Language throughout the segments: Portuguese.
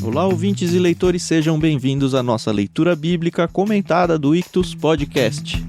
Olá, ouvintes e leitores, sejam bem-vindos à nossa leitura bíblica comentada do Ictus Podcast.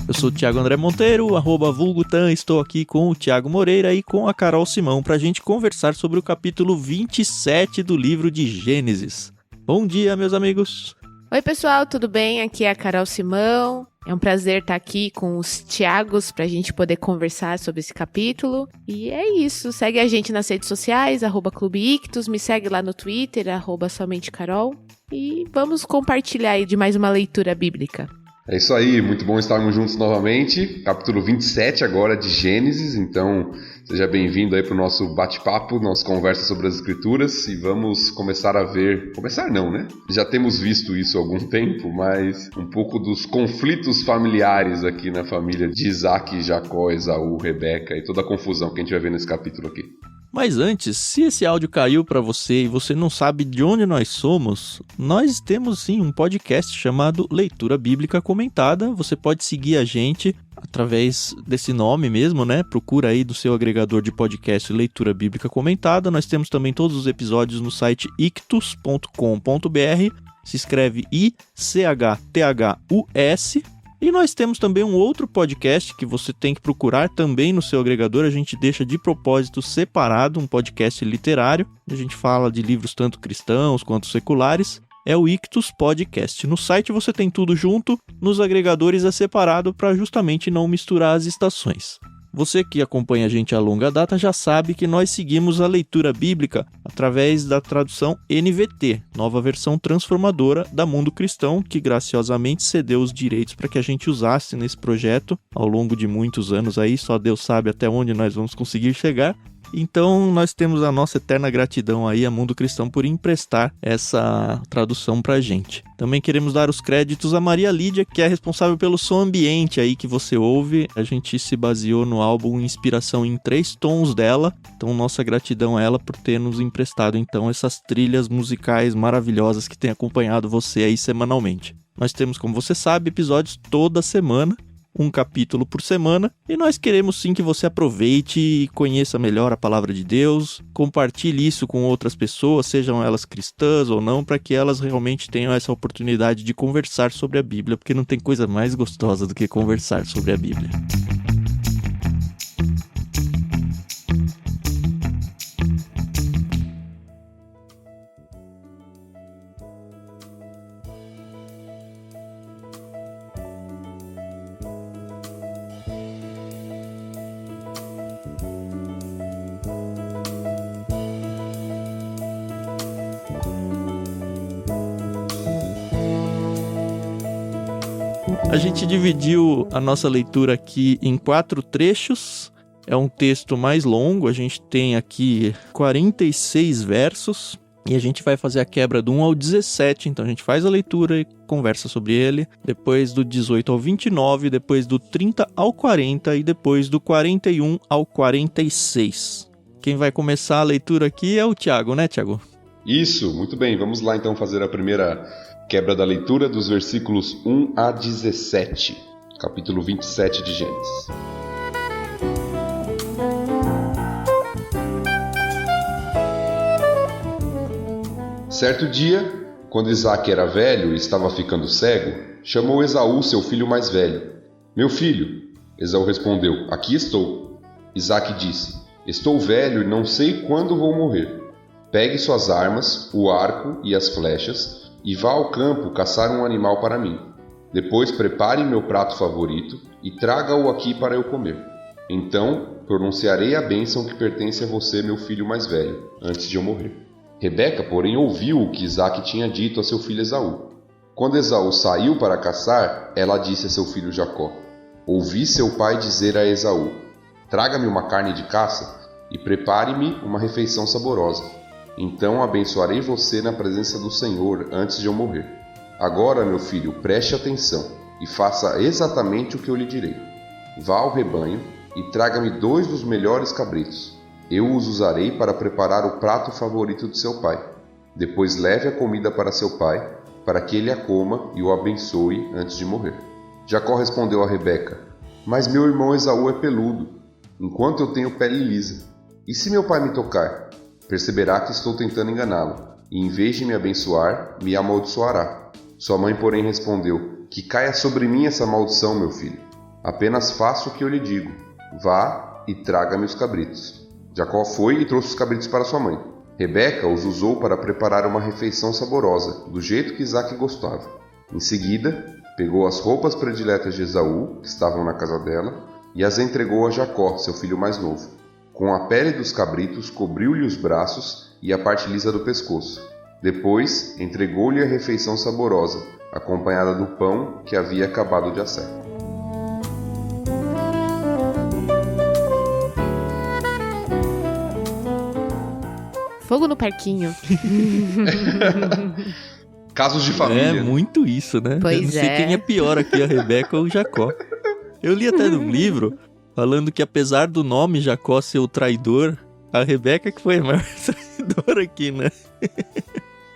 Eu sou o Thiago André Monteiro, @vulgutan, estou aqui com o Thiago Moreira e com a Carol Simão para a gente conversar sobre o capítulo 27 do livro de Gênesis. Bom dia, meus amigos! Oi, pessoal, tudo bem? Aqui é a Carol Simão. É um prazer estar aqui com os Thiagos para a gente poder conversar sobre esse capítulo. E é isso, segue a gente nas redes sociais, @Clube Ictus, me segue lá no Twitter, @somentecarol. E vamos compartilhar aí de mais uma leitura bíblica. É isso aí, muito bom estarmos juntos novamente. Capítulo 27 agora de Gênesis, então seja bem-vindo aí para o nosso bate-papo, nossa conversa sobre as Escrituras e vamos começar a ver... Começar não, né? Já temos visto isso há algum tempo, mas um pouco dos conflitos familiares aqui na família de Isaac, Jacó, Esaú, Rebeca e toda a confusão que a gente vai ver nesse capítulo aqui. Mas antes, se esse áudio caiu para você e você não sabe de onde nós somos, nós temos sim um podcast chamado Leitura Bíblica Comentada. Você pode seguir a gente através desse nome mesmo, né? Procura aí do seu agregador de podcast Leitura Bíblica Comentada. Nós temos também todos os episódios no site ictus.com.br. Se escreve ICHTHUS. E nós temos também um outro podcast que você tem que procurar também no seu agregador. A gente deixa de propósito separado um podcast literário. A gente fala de livros tanto cristãos quanto seculares. É o Ictus Podcast. No site você tem tudo junto, nos agregadores é separado para justamente não misturar as estações. Você que acompanha a gente a longa data já sabe que nós seguimos a leitura bíblica através da tradução NVT, nova versão transformadora da Mundo Cristão, que graciosamente cedeu os direitos para que a gente usasse nesse projeto ao longo de muitos anos aí, só Deus sabe até onde nós vamos conseguir chegar. Então nós temos a nossa eterna gratidão aí a Mundo Cristão por emprestar essa tradução pra gente. Também queremos dar os créditos a Maria Lídia, que é responsável pelo som ambiente aí que você ouve. A gente se baseou no álbum Inspiração em 3 Tons dela. Então nossa gratidão a ela por ter nos emprestado então essas trilhas musicais maravilhosas que tem acompanhado você aí semanalmente. Nós temos, como você sabe, episódios toda semana. Um capítulo por semana, e nós queremos sim que você aproveite e conheça melhor a palavra de Deus, compartilhe isso com outras pessoas, sejam elas cristãs ou não, para que elas realmente tenham essa oportunidade de conversar sobre a Bíblia, porque não tem coisa mais gostosa do que conversar sobre a Bíblia. A gente dividiu a nossa leitura aqui em 4 trechos. É um texto mais longo, a gente tem aqui 46 versos e a gente vai fazer a quebra do 1 ao 17, então a gente faz a leitura e conversa sobre ele, depois do 18 ao 29, depois do 30 ao 40 e depois do 41 ao 46. Quem vai começar a leitura aqui é o Thiago, né, Thiago? Isso, muito bem, vamos lá então fazer a primeira quebra da leitura dos versículos 1 a 17, capítulo 27 de Gênesis. Certo dia, quando Isaac era velho e estava ficando cego, chamou Esaú, seu filho mais velho. Meu filho, Esaú respondeu, aqui estou. Isaac disse, estou velho e não sei quando vou morrer. Pegue suas armas, o arco e as flechas, e vá ao campo caçar um animal para mim. Depois prepare meu prato favorito e traga-o aqui para eu comer. Então pronunciarei a bênção que pertence a você, meu filho mais velho, antes de eu morrer. Rebeca, porém, ouviu o que Isaac tinha dito a seu filho Esaú. Quando Esaú saiu para caçar, ela disse a seu filho Jacó, ouvi seu pai dizer a Esaú, traga-me uma carne de caça e prepare-me uma refeição saborosa. Então abençoarei você na presença do Senhor antes de eu morrer. Agora, meu filho, preste atenção e faça exatamente o que eu lhe direi. Vá ao rebanho e traga-me 2 dos melhores cabritos. Eu os usarei para preparar o prato favorito de seu pai. Depois leve a comida para seu pai, para que ele a coma e o abençoe antes de morrer. Jacó respondeu a Rebeca, mas meu irmão Esaú é peludo. enquanto eu tenho pele lisa. E se meu pai me tocar? Perceberá que estou tentando enganá-lo, e em vez de me abençoar, me amaldiçoará. Sua mãe, porém, respondeu: que caia sobre mim essa maldição, meu filho. Apenas faça o que eu lhe digo. Vá e traga-me os cabritos. Jacó foi e trouxe os cabritos para sua mãe. Rebeca os usou para preparar uma refeição saborosa, do jeito que Isaque gostava. Em seguida, pegou as roupas prediletas de Esaú, que estavam na casa dela, e as entregou a Jacó, seu filho mais novo. Com a pele dos cabritos, cobriu-lhe os braços e a parte lisa do pescoço. Depois, entregou-lhe a refeição saborosa, acompanhada do pão que havia acabado de assar. Fogo no parquinho. Casos de família. É muito isso, né? Pois Eu não sei quem é pior aqui, a Rebeca ou o Jacó. Eu li até num livro falando que apesar do nome Jacó ser o traidor, a Rebeca que foi a maior traidora aqui, né?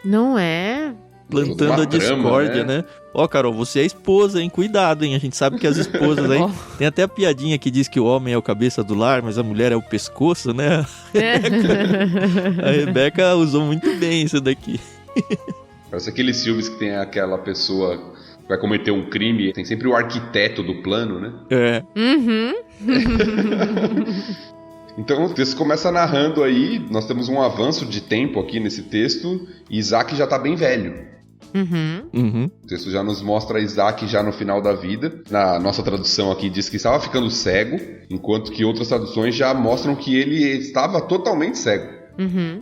Não é? Plantando a discórdia, né? Ó, Carol, você é esposa, hein? Cuidado, hein? A gente sabe que as esposas aí... Tem até a piadinha que diz que o homem é o cabeça do lar, mas a mulher é o pescoço, né? A Rebeca usou muito bem isso daqui. Parece aqueles filmes que tem aquela pessoa que vai cometer um crime, tem sempre o arquiteto do plano, né? É. Uhum. Então o texto começa narrando aí, nós temos um avanço de tempo aqui nesse texto, e Isaac já tá bem velho. Uhum. O texto já nos mostra Isaac já no final da vida. Na nossa tradução aqui diz que estava ficando cego, enquanto que outras traduções já mostram que ele estava totalmente cego.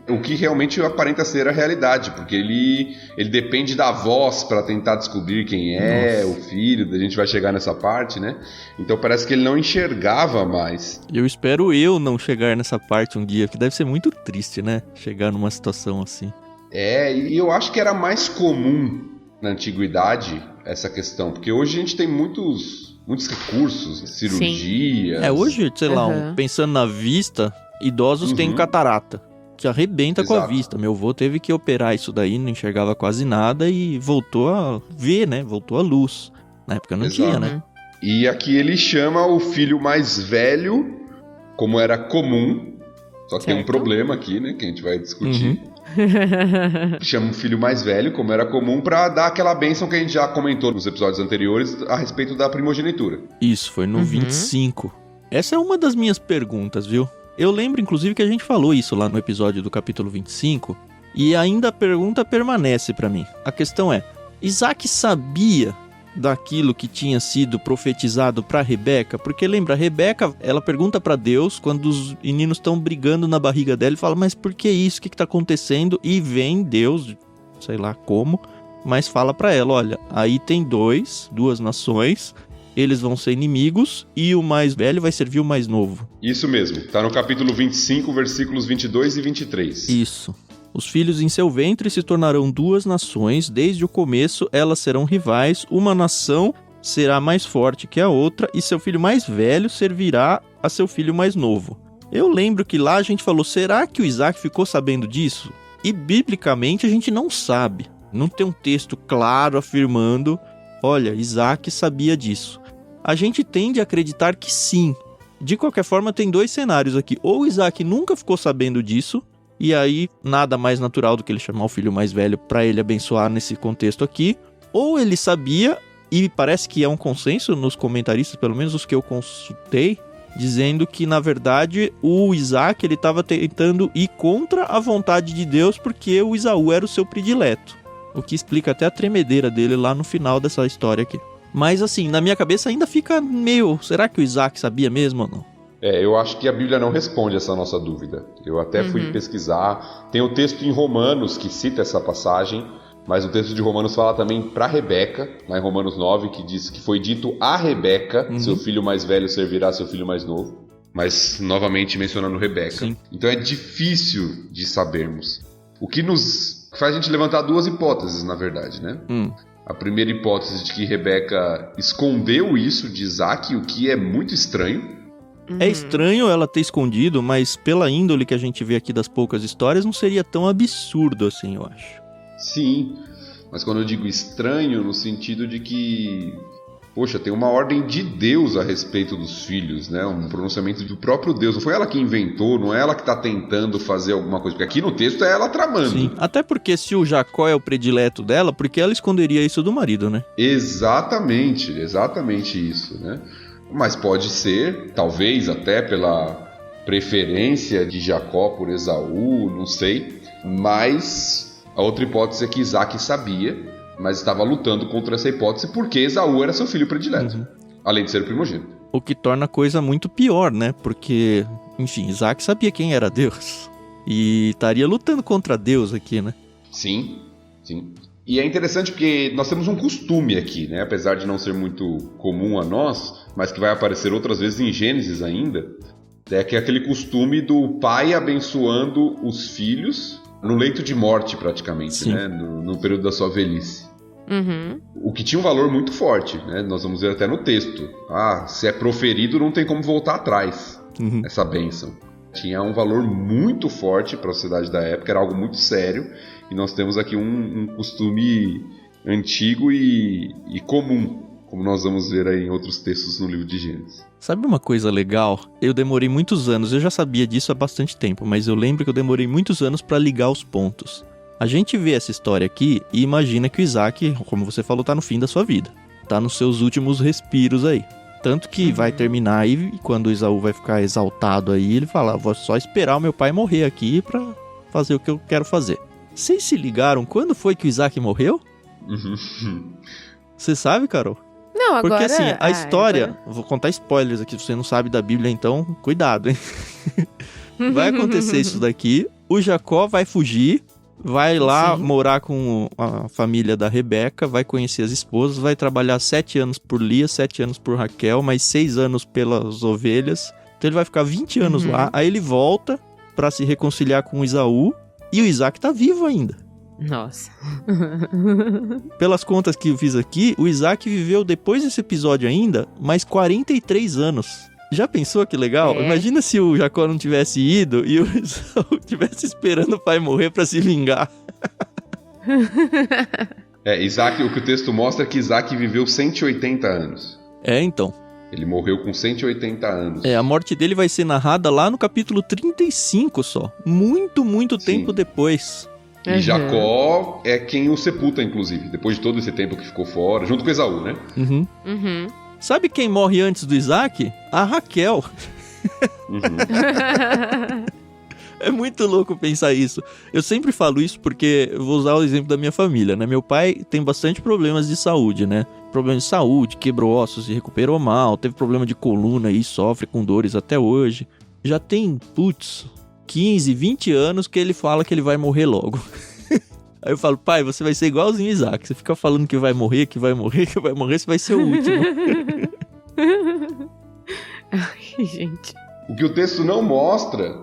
O que realmente aparenta ser a realidade, porque ele depende da voz para tentar descobrir quem é o filho. A gente vai chegar nessa parte, né? Então parece que ele não enxergava mais. Eu espero eu não chegar nessa parte um dia, que deve ser muito triste, né? Chegar numa situação assim. E eu acho que era mais comum na antiguidade essa questão, porque hoje a gente tem muitos recursos, cirurgias. Hoje, sei lá, pensando na vista, idosos têm catarata, que arrebenta com a vista. Meu avô teve que operar isso daí, não enxergava quase nada e voltou a ver, né? Voltou à luz. Na época não tinha, né? E aqui ele chama o filho mais velho, como era comum, só que tem um problema aqui, né? Que a gente vai discutir. Chama o filho mais velho, como era comum, pra dar aquela bênção que a gente já comentou nos episódios anteriores a respeito da primogenitura. Isso, foi no 25. Essa é uma das minhas perguntas, viu? Eu lembro, inclusive, que a gente falou isso lá no episódio do capítulo 25, e ainda a pergunta permanece pra mim. A questão é, Isaac sabia daquilo que tinha sido profetizado para Rebeca? Porque lembra, Rebeca, ela pergunta para Deus quando os meninos estão brigando na barriga dela e fala, mas por que isso? O que está acontecendo? E vem Deus, sei lá como, mas fala para ela, olha, aí tem duas nações, eles vão ser inimigos e o mais velho vai servir o mais novo. Isso mesmo, tá no capítulo 25, versículos 22 e 23. Isso. Os filhos em seu ventre se tornarão duas nações, desde o começo elas serão rivais, uma nação será mais forte que a outra e seu filho mais velho servirá a seu filho mais novo. Eu lembro que lá a gente falou, será que o Isaac ficou sabendo disso? E biblicamente a gente não sabe, não tem um texto claro afirmando, olha, Isaac sabia disso. A gente tende a acreditar que sim. De qualquer forma tem dois cenários aqui, ou Isaac nunca ficou sabendo disso, e aí, nada mais natural do que ele chamar o filho mais velho para ele abençoar nesse contexto aqui. Ou ele sabia, e parece que é um consenso nos comentaristas, pelo menos os que eu consultei, dizendo que, na verdade, o Isaac ele estava tentando ir contra a vontade de Deus porque o Esaú era o seu predileto. O que explica até a tremedeira dele lá no final dessa história aqui. Mas assim, na minha cabeça ainda fica meio... Será que o Isaac sabia mesmo ou não? Eu acho que a Bíblia não responde essa nossa dúvida. Eu até fui pesquisar. Tem o texto em Romanos que cita essa passagem, mas o texto de Romanos fala também para Rebeca, lá em Romanos 9, que diz que foi dito a Rebeca, seu filho mais velho servirá seu filho mais novo. Mas, novamente, mencionando Rebeca. Sim. Então é difícil de sabermos. O que nos faz a gente levantar duas hipóteses, na verdade, né? A primeira hipótese de que Rebeca escondeu isso de Isaac, o que é muito estranho. É estranho ela ter escondido, mas pela índole que a gente vê aqui das poucas histórias, não seria tão absurdo assim, eu acho. Sim, mas quando eu digo estranho, no sentido de que Poxa, tem uma ordem de Deus a respeito dos filhos, né? Um pronunciamento do próprio Deus. Não foi ela que inventou, não é ela que está tentando fazer alguma coisa. Porque aqui no texto é ela tramando. Sim, até porque se o Jacó é o predileto dela, porque ela esconderia isso do marido, né? Exatamente isso, né? Mas pode ser, talvez até pela preferência de Jacó por Esaú, não sei. Mas a outra hipótese é que Isaac sabia, mas estava lutando contra essa hipótese porque Esaú era seu filho predileto, além de ser o primogênito. O que torna a coisa muito pior, né? Porque, enfim, Isaac sabia quem era Deus e estaria lutando contra Deus aqui, né? Sim. E é interessante porque nós temos um costume aqui, né? Apesar de não ser muito comum a nós, mas que vai aparecer outras vezes em Gênesis ainda, é que é aquele costume do pai abençoando os filhos no leito de morte, praticamente, Sim. né? No período da sua velhice. Uhum. O que tinha um valor muito forte, né? Nós vamos ver até no texto. Se é proferido, não tem como voltar atrás, essa bênção. Tinha um valor muito forte para a sociedade da época, era algo muito sério, e nós temos aqui um costume antigo e comum, como nós vamos ver aí em outros textos no livro de Gênesis. Sabe uma coisa legal? Eu demorei muitos anos, eu já sabia disso há bastante tempo, mas eu lembro que eu demorei muitos anos para ligar os pontos. A gente vê essa história aqui e imagina que o Isaac, como você falou, tá no fim da sua vida. Tá nos seus últimos respiros aí. Tanto que vai terminar aí, e quando o Esaú vai ficar exaltado aí, ele fala, vou só esperar o meu pai morrer aqui pra fazer o que eu quero fazer. Vocês se ligaram quando foi que o Isaac morreu? Você sabe, Carol? Não, agora... Porque assim, a história... Agora... Vou contar spoilers aqui, se você não sabe da Bíblia, então cuidado, hein? Vai acontecer isso daqui, o Jacó vai fugir, vai lá morar com a família da Rebeca, vai conhecer as esposas, vai trabalhar 7 anos por Lia, 7 anos por Raquel, mais 6 anos pelas ovelhas. Então ele vai ficar 20 anos lá, aí ele volta pra se reconciliar com Esaú, e o Isaac tá vivo ainda. Nossa. Pelas contas que eu fiz aqui, o Isaac viveu depois desse episódio ainda, mais 43 anos. Já pensou que legal? Imagina se o Jacó não tivesse ido e o Esaú tivesse esperando o pai morrer pra se vingar. Isaac, o que o texto mostra é que Isaac viveu 180 anos. Então. Ele morreu com 180 anos. A morte dele vai ser narrada lá no capítulo 35 só. Muito tempo depois. E Jacó é quem o sepulta, inclusive, depois de todo esse tempo que ficou fora, junto com Esaú, né? Sabe quem morre antes do Isaac? A Raquel. É muito louco pensar isso. Eu sempre falo isso porque eu vou usar o exemplo da minha família, né? Meu pai tem bastante problemas de saúde, né? Problema de saúde, quebrou ossos e recuperou mal, teve problema de coluna e sofre com dores até hoje. Já tem, 15, 20 anos que ele fala que ele vai morrer logo. Aí eu falo, pai, você vai ser igualzinho Isaac. Você fica falando que vai morrer, você vai ser o último. Ai, gente. O que o texto não mostra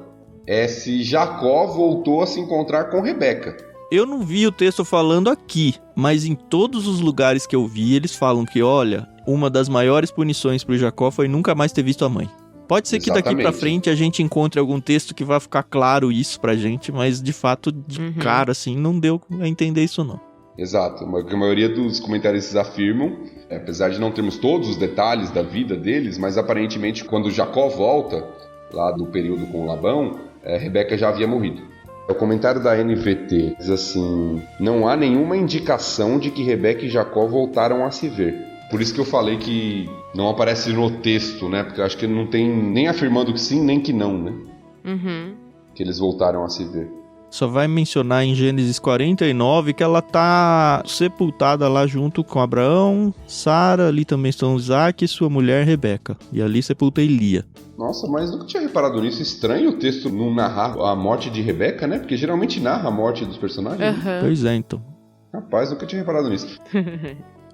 é se Jacó voltou a se encontrar com Rebeca. Eu não vi o texto falando aqui, mas em todos os lugares que eu vi, eles falam que, olha, uma das maiores punições pro Jacó foi nunca mais ter visto a mãe. Pode ser que daqui pra frente a gente encontre algum texto que vai ficar claro isso pra gente, mas de fato, de cara, assim, não deu a entender isso não. Exato, a maioria dos comentaristas afirmam, apesar de não termos todos os detalhes da vida deles, mas aparentemente quando Jacó volta, lá do período com Labão, Rebeca já havia morrido. O comentário da NVT diz assim, não há nenhuma indicação de que Rebeca e Jacó voltaram a se ver. Por isso que eu falei que não aparece no texto, né? Porque eu acho que não tem nem afirmando que sim, nem que não, né? Que eles voltaram a se ver. Só vai mencionar em Gênesis 49 que ela tá sepultada lá junto com Abraão, Sara, ali também estão Isaac e sua mulher Rebeca. E ali sepultei Lia. Nossa, mas nunca tinha reparado nisso. Estranho o texto não narrar a morte de Rebeca, né? Porque geralmente narra a morte dos personagens. Pois é, então. Rapaz, nunca tinha reparado nisso.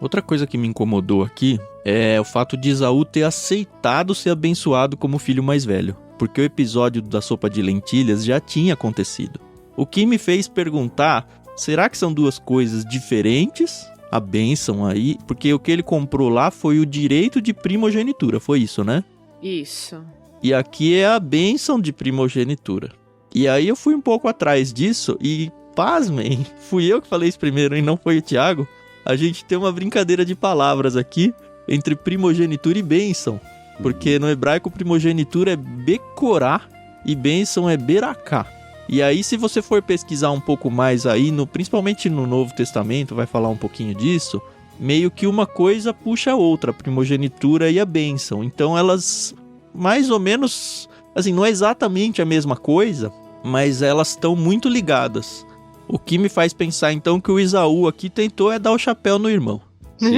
Outra coisa que me incomodou aqui é o fato de Esaú ter aceitado ser abençoado como filho mais velho. Porque o episódio da sopa de lentilhas já tinha acontecido. O que me fez perguntar, será que são duas coisas diferentes? A bênção aí, porque o que ele comprou lá foi o direito de primogenitura, foi isso, né? Isso. E aqui é a bênção de primogenitura. E aí eu fui um pouco atrás disso e, pasmem, fui eu que falei isso primeiro e não foi o Thiago. A gente tem uma brincadeira de palavras aqui, entre primogenitura e bênção. Porque no hebraico primogenitura é becorá e bênção é beracá. E aí, se você for pesquisar um pouco mais aí, principalmente no Novo Testamento, vai falar um pouquinho disso, meio que uma coisa puxa a outra, a primogenitura e a bênção. Então elas, mais ou menos, assim, não é exatamente a mesma coisa, mas elas estão muito ligadas. O que me faz pensar, então, que o Esaú aqui tentou dar o chapéu no irmão. Sim,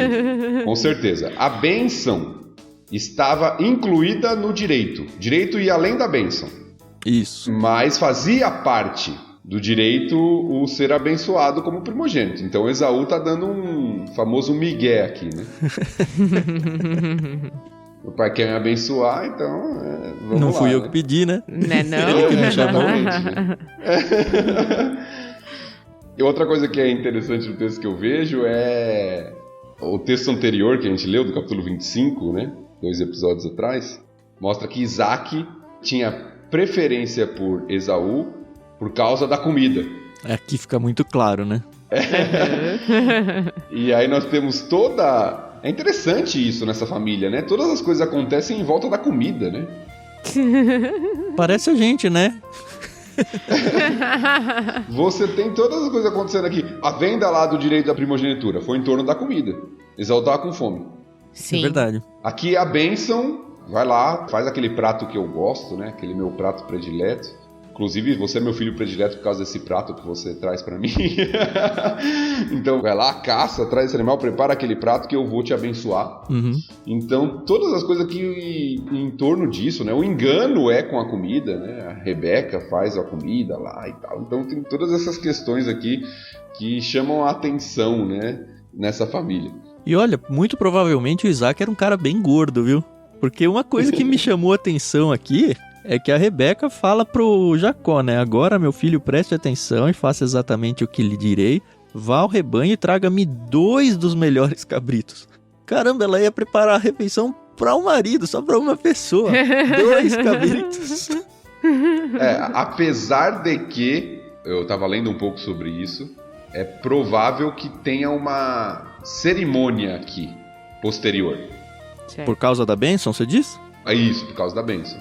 com certeza. A bênção estava incluída no direito. Direito ia além da bênção. Isso. Mas fazia parte do direito o ser abençoado como primogênito. Então Esaú tá dando um famoso migué aqui, né? O pai quer me abençoar, então vamos não lá, fui eu né? que pedi, né? Não. Exatamente, né? E outra coisa que é interessante no texto que eu vejo é o texto anterior que a gente leu, do capítulo 25, né? 2 episódios atrás, mostra que Isaac tinha preferência por Esaú por causa da comida. Aqui fica muito claro, né? E aí nós temos toda... É interessante isso nessa família, né? Todas as coisas acontecem em volta da comida, né? Parece a gente, né? Você tem todas as coisas acontecendo aqui. A venda lá do direito da primogenitura foi em torno da comida. Esaú estava com fome. Sim. É verdade. Aqui a bênção, vai lá, faz aquele prato que eu gosto, né? Aquele meu prato predileto. Inclusive, você é meu filho predileto por causa desse prato que você traz pra mim. Então, vai lá, caça, traz esse animal, prepara aquele prato que eu vou te abençoar. Uhum. Então, todas as coisas aqui em torno disso, né? O engano é com a comida, né? A Rebeca faz a comida lá e tal. Então, tem todas essas questões aqui que chamam a atenção, né? Nessa família. E olha, muito provavelmente o Isaac era um cara bem gordo, viu? Porque uma coisa que me chamou a atenção aqui é que a Rebeca fala pro Jacó, né? Agora, meu filho, preste atenção e faça exatamente o que lhe direi. Vá ao rebanho e traga-me 2 dos melhores cabritos. Caramba, ela ia preparar a refeição para o marido, só para uma pessoa. 2 cabritos. Apesar de que, eu estava lendo um pouco sobre isso, é provável que tenha uma cerimônia aqui, posterior. Certo. Por causa da bênção, você diz? É isso, por causa da bênção.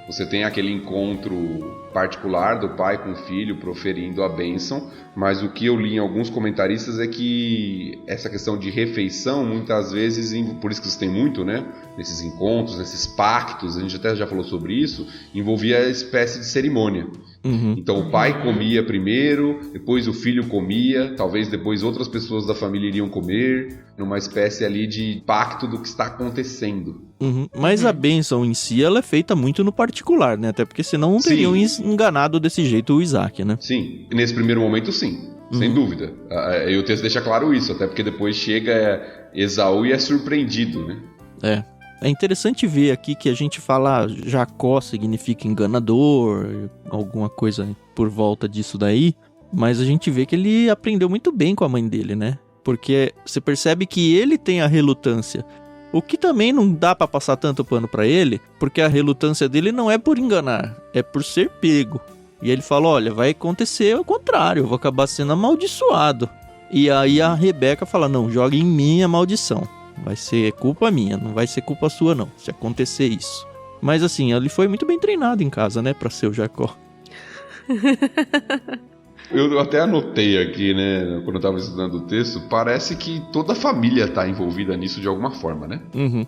Você tem aquele encontro particular do pai com o filho proferindo a bênção, mas o que eu li em alguns comentaristas é que essa questão de refeição, muitas vezes, por isso que você tem muito, né? Nesses encontros, nesses pactos, a gente até já falou sobre isso, envolvia a espécie de cerimônia. Uhum. Então o pai comia primeiro, depois o filho comia, talvez depois outras pessoas da família iriam comer, numa espécie ali de pacto do que está acontecendo. Uhum. Mas a bênção em si, ela é feita muito no particular, né? Até porque senão não teriam enganado desse jeito o Isaac, né? Sim, nesse primeiro momento sim, sem dúvida. E o texto deixa claro isso, até porque depois chega Esaú e é surpreendido, né? É interessante ver aqui que a gente fala Jacó significa enganador, alguma coisa por volta disso daí, mas a gente vê que ele aprendeu muito bem com a mãe dele, né? Porque você percebe que ele tem a relutância. O que também não dá pra passar tanto pano pra ele, porque a relutância dele não é por enganar, é por ser pego. E ele fala, olha, vai acontecer o contrário, eu vou acabar sendo amaldiçoado. E aí a Rebeca fala, não, joga em mim a maldição. Vai ser culpa minha, não vai ser culpa sua não, se acontecer isso. Mas assim, ele foi muito bem treinado em casa, né, pra ser o Jacó. Eu até anotei aqui, né, quando eu estava estudando o texto, parece que toda a família está envolvida nisso de alguma forma, né? Uhum.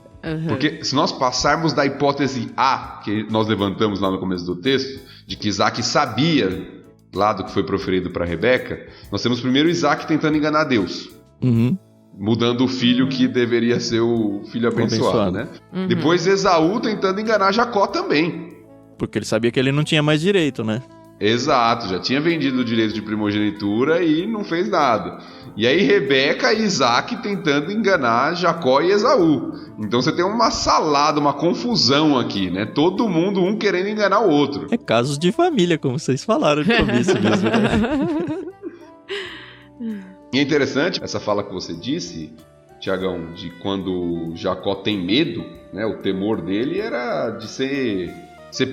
Porque se nós passarmos da hipótese A, que nós levantamos lá no começo do texto, de que Isaac sabia lá do que foi proferido para Rebeca, nós temos primeiro Isaac tentando enganar Deus. Uhum. Mudando o filho que deveria ser o filho abençoado, né? Uhum. Depois Esaú tentando enganar Jacó também. Porque ele sabia que ele não tinha mais direito, né? Exato, já tinha vendido o direito de primogenitura e não fez nada. E aí Rebeca e Isaac tentando enganar Jacó e Esaú. Então você tem uma salada, uma confusão aqui, né? Todo mundo um querendo enganar o outro. É casos de família, como vocês falaram no começo mesmo, né? E é interessante essa fala que você disse, Tiagão, de quando Jacó tem medo, né? O temor dele era de ser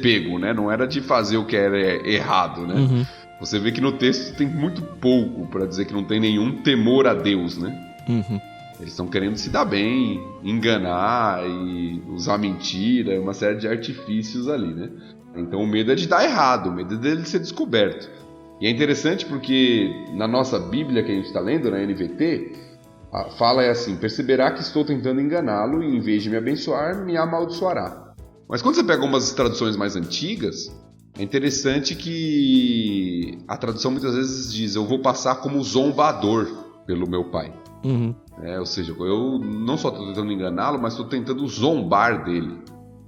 pego, né? Não era de fazer o que era errado, né? Uhum. Você vê que no texto tem muito pouco para dizer que não tem nenhum temor a Deus, né? Uhum. Eles estão querendo se dar bem, enganar e usar mentira, uma série de artifícios ali, né? Então o medo é de dar errado, o medo é dele ser descoberto. E é interessante porque na nossa Bíblia que a gente está lendo, na NVT, fala assim: perceberá que estou tentando enganá-lo e em vez de me abençoar, me amaldiçoará. Mas quando você pega algumas traduções mais antigas, é interessante que a tradução muitas vezes diz: eu vou passar como zombador pelo meu pai. Ou seja, eu não só estou tentando enganá-lo, mas estou tentando zombar dele.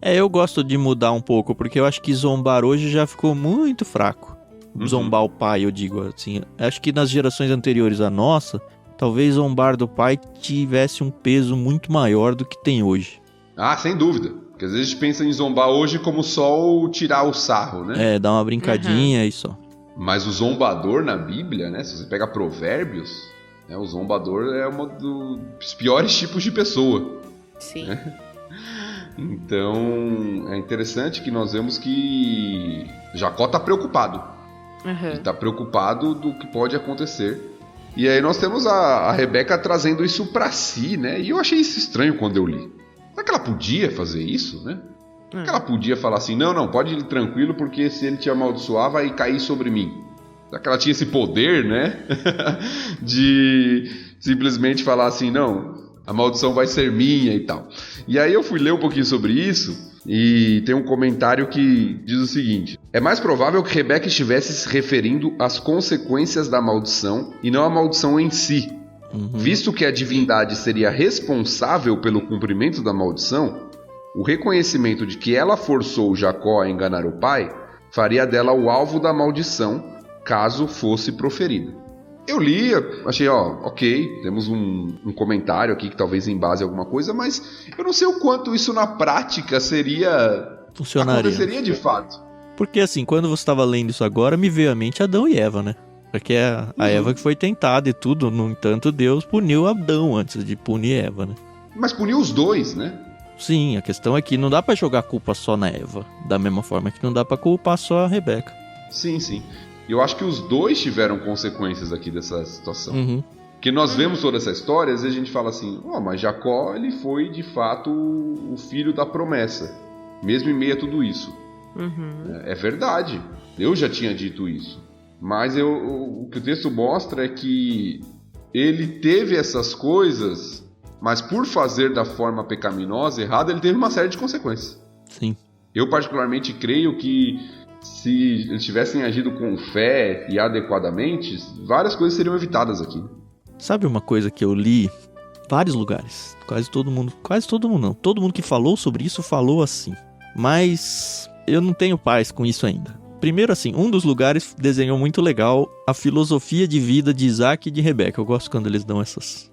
Eu gosto de mudar um pouco, porque eu acho que zombar hoje já ficou muito fraco. Zombar o pai, eu digo assim. Acho que nas gerações anteriores à nossa, talvez zombar do pai tivesse um peso muito maior do que tem hoje. Ah, sem dúvida. Porque às vezes a gente pensa em zombar hoje como só o tirar o sarro, né? Dar uma brincadinha e só. Mas o zombador na Bíblia, né? Se você pega Provérbios, o zombador é um dos piores tipos de pessoa. Sim. Né? Então, é interessante que nós vemos que Jacó está preocupado. Ele está preocupado do que pode acontecer. E aí nós temos a Rebeca trazendo isso para si, né? E eu achei isso estranho quando eu li. Será que ela podia fazer isso, né? Será que ela podia falar assim: não, pode ir tranquilo, porque se ele te amaldiçoar, vai cair sobre mim? Será que ela tinha esse poder, né? De simplesmente falar assim: não, a maldição vai ser minha e tal. E aí eu fui ler um pouquinho sobre isso e tem um comentário que diz o seguinte: é mais provável que Rebeca estivesse se referindo às consequências da maldição e não à maldição em si. Visto que a divindade seria responsável pelo cumprimento da maldição, o reconhecimento de que ela forçou Jacó a enganar o pai faria dela o alvo da maldição caso fosse proferida. Eu li, achei, ok, temos um comentário aqui que talvez embase alguma coisa, mas eu não sei o quanto isso na prática aconteceria de fato. Porque assim, quando você estava lendo isso agora, me veio à mente Adão e Eva, né? Porque é a Eva que foi tentada e tudo, no entanto, Deus puniu Adão antes de punir Eva, né? Mas puniu os dois, né? Sim, a questão é que não dá pra jogar a culpa só na Eva, da mesma forma que não dá pra culpar só a Rebeca. Sim. Eu acho que os dois tiveram consequências aqui dessa situação. Porque nós vemos toda essa história, às vezes a gente fala assim: mas Jacó, ele foi de fato o filho da promessa, mesmo em meio a tudo isso. É verdade, Deus já tinha dito isso. Mas o que o texto mostra é que ele teve essas coisas, mas por fazer da forma pecaminosa, errada, ele teve uma série de consequências. Sim. Eu particularmente creio que se eles tivessem agido com fé e adequadamente, várias coisas seriam evitadas aqui. Sabe uma coisa que eu li? Vários lugares. Quase todo mundo não. Todo mundo que falou sobre isso falou assim. Mas eu não tenho paz com isso ainda. Primeiro assim, um dos lugares desenhou muito legal a filosofia de vida de Isaac e de Rebeca. Eu gosto quando eles dão essas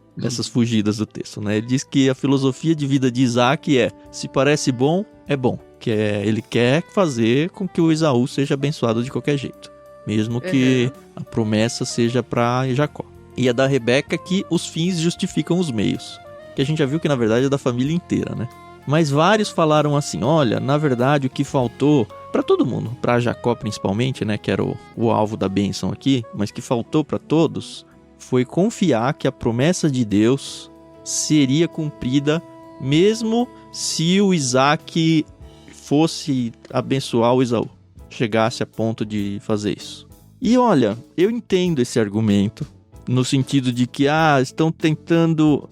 fugidas do texto, né? Ele diz que a filosofia de vida de Isaac é: se parece bom, é bom. Ele quer fazer com que o Esaú seja abençoado de qualquer jeito, mesmo que a promessa seja para Jacó. E a da Rebeca que os fins justificam os meios, que a gente já viu que na verdade é da família inteira, né? Mas vários falaram assim: olha, na verdade o que faltou para todo mundo, para Jacó principalmente, né, que era o alvo da bênção aqui, mas que faltou para todos, foi confiar que a promessa de Deus seria cumprida mesmo se o Isaac fosse abençoar o Esaú, chegasse a ponto de fazer isso. E olha, eu entendo esse argumento, no sentido de que, estão tentando,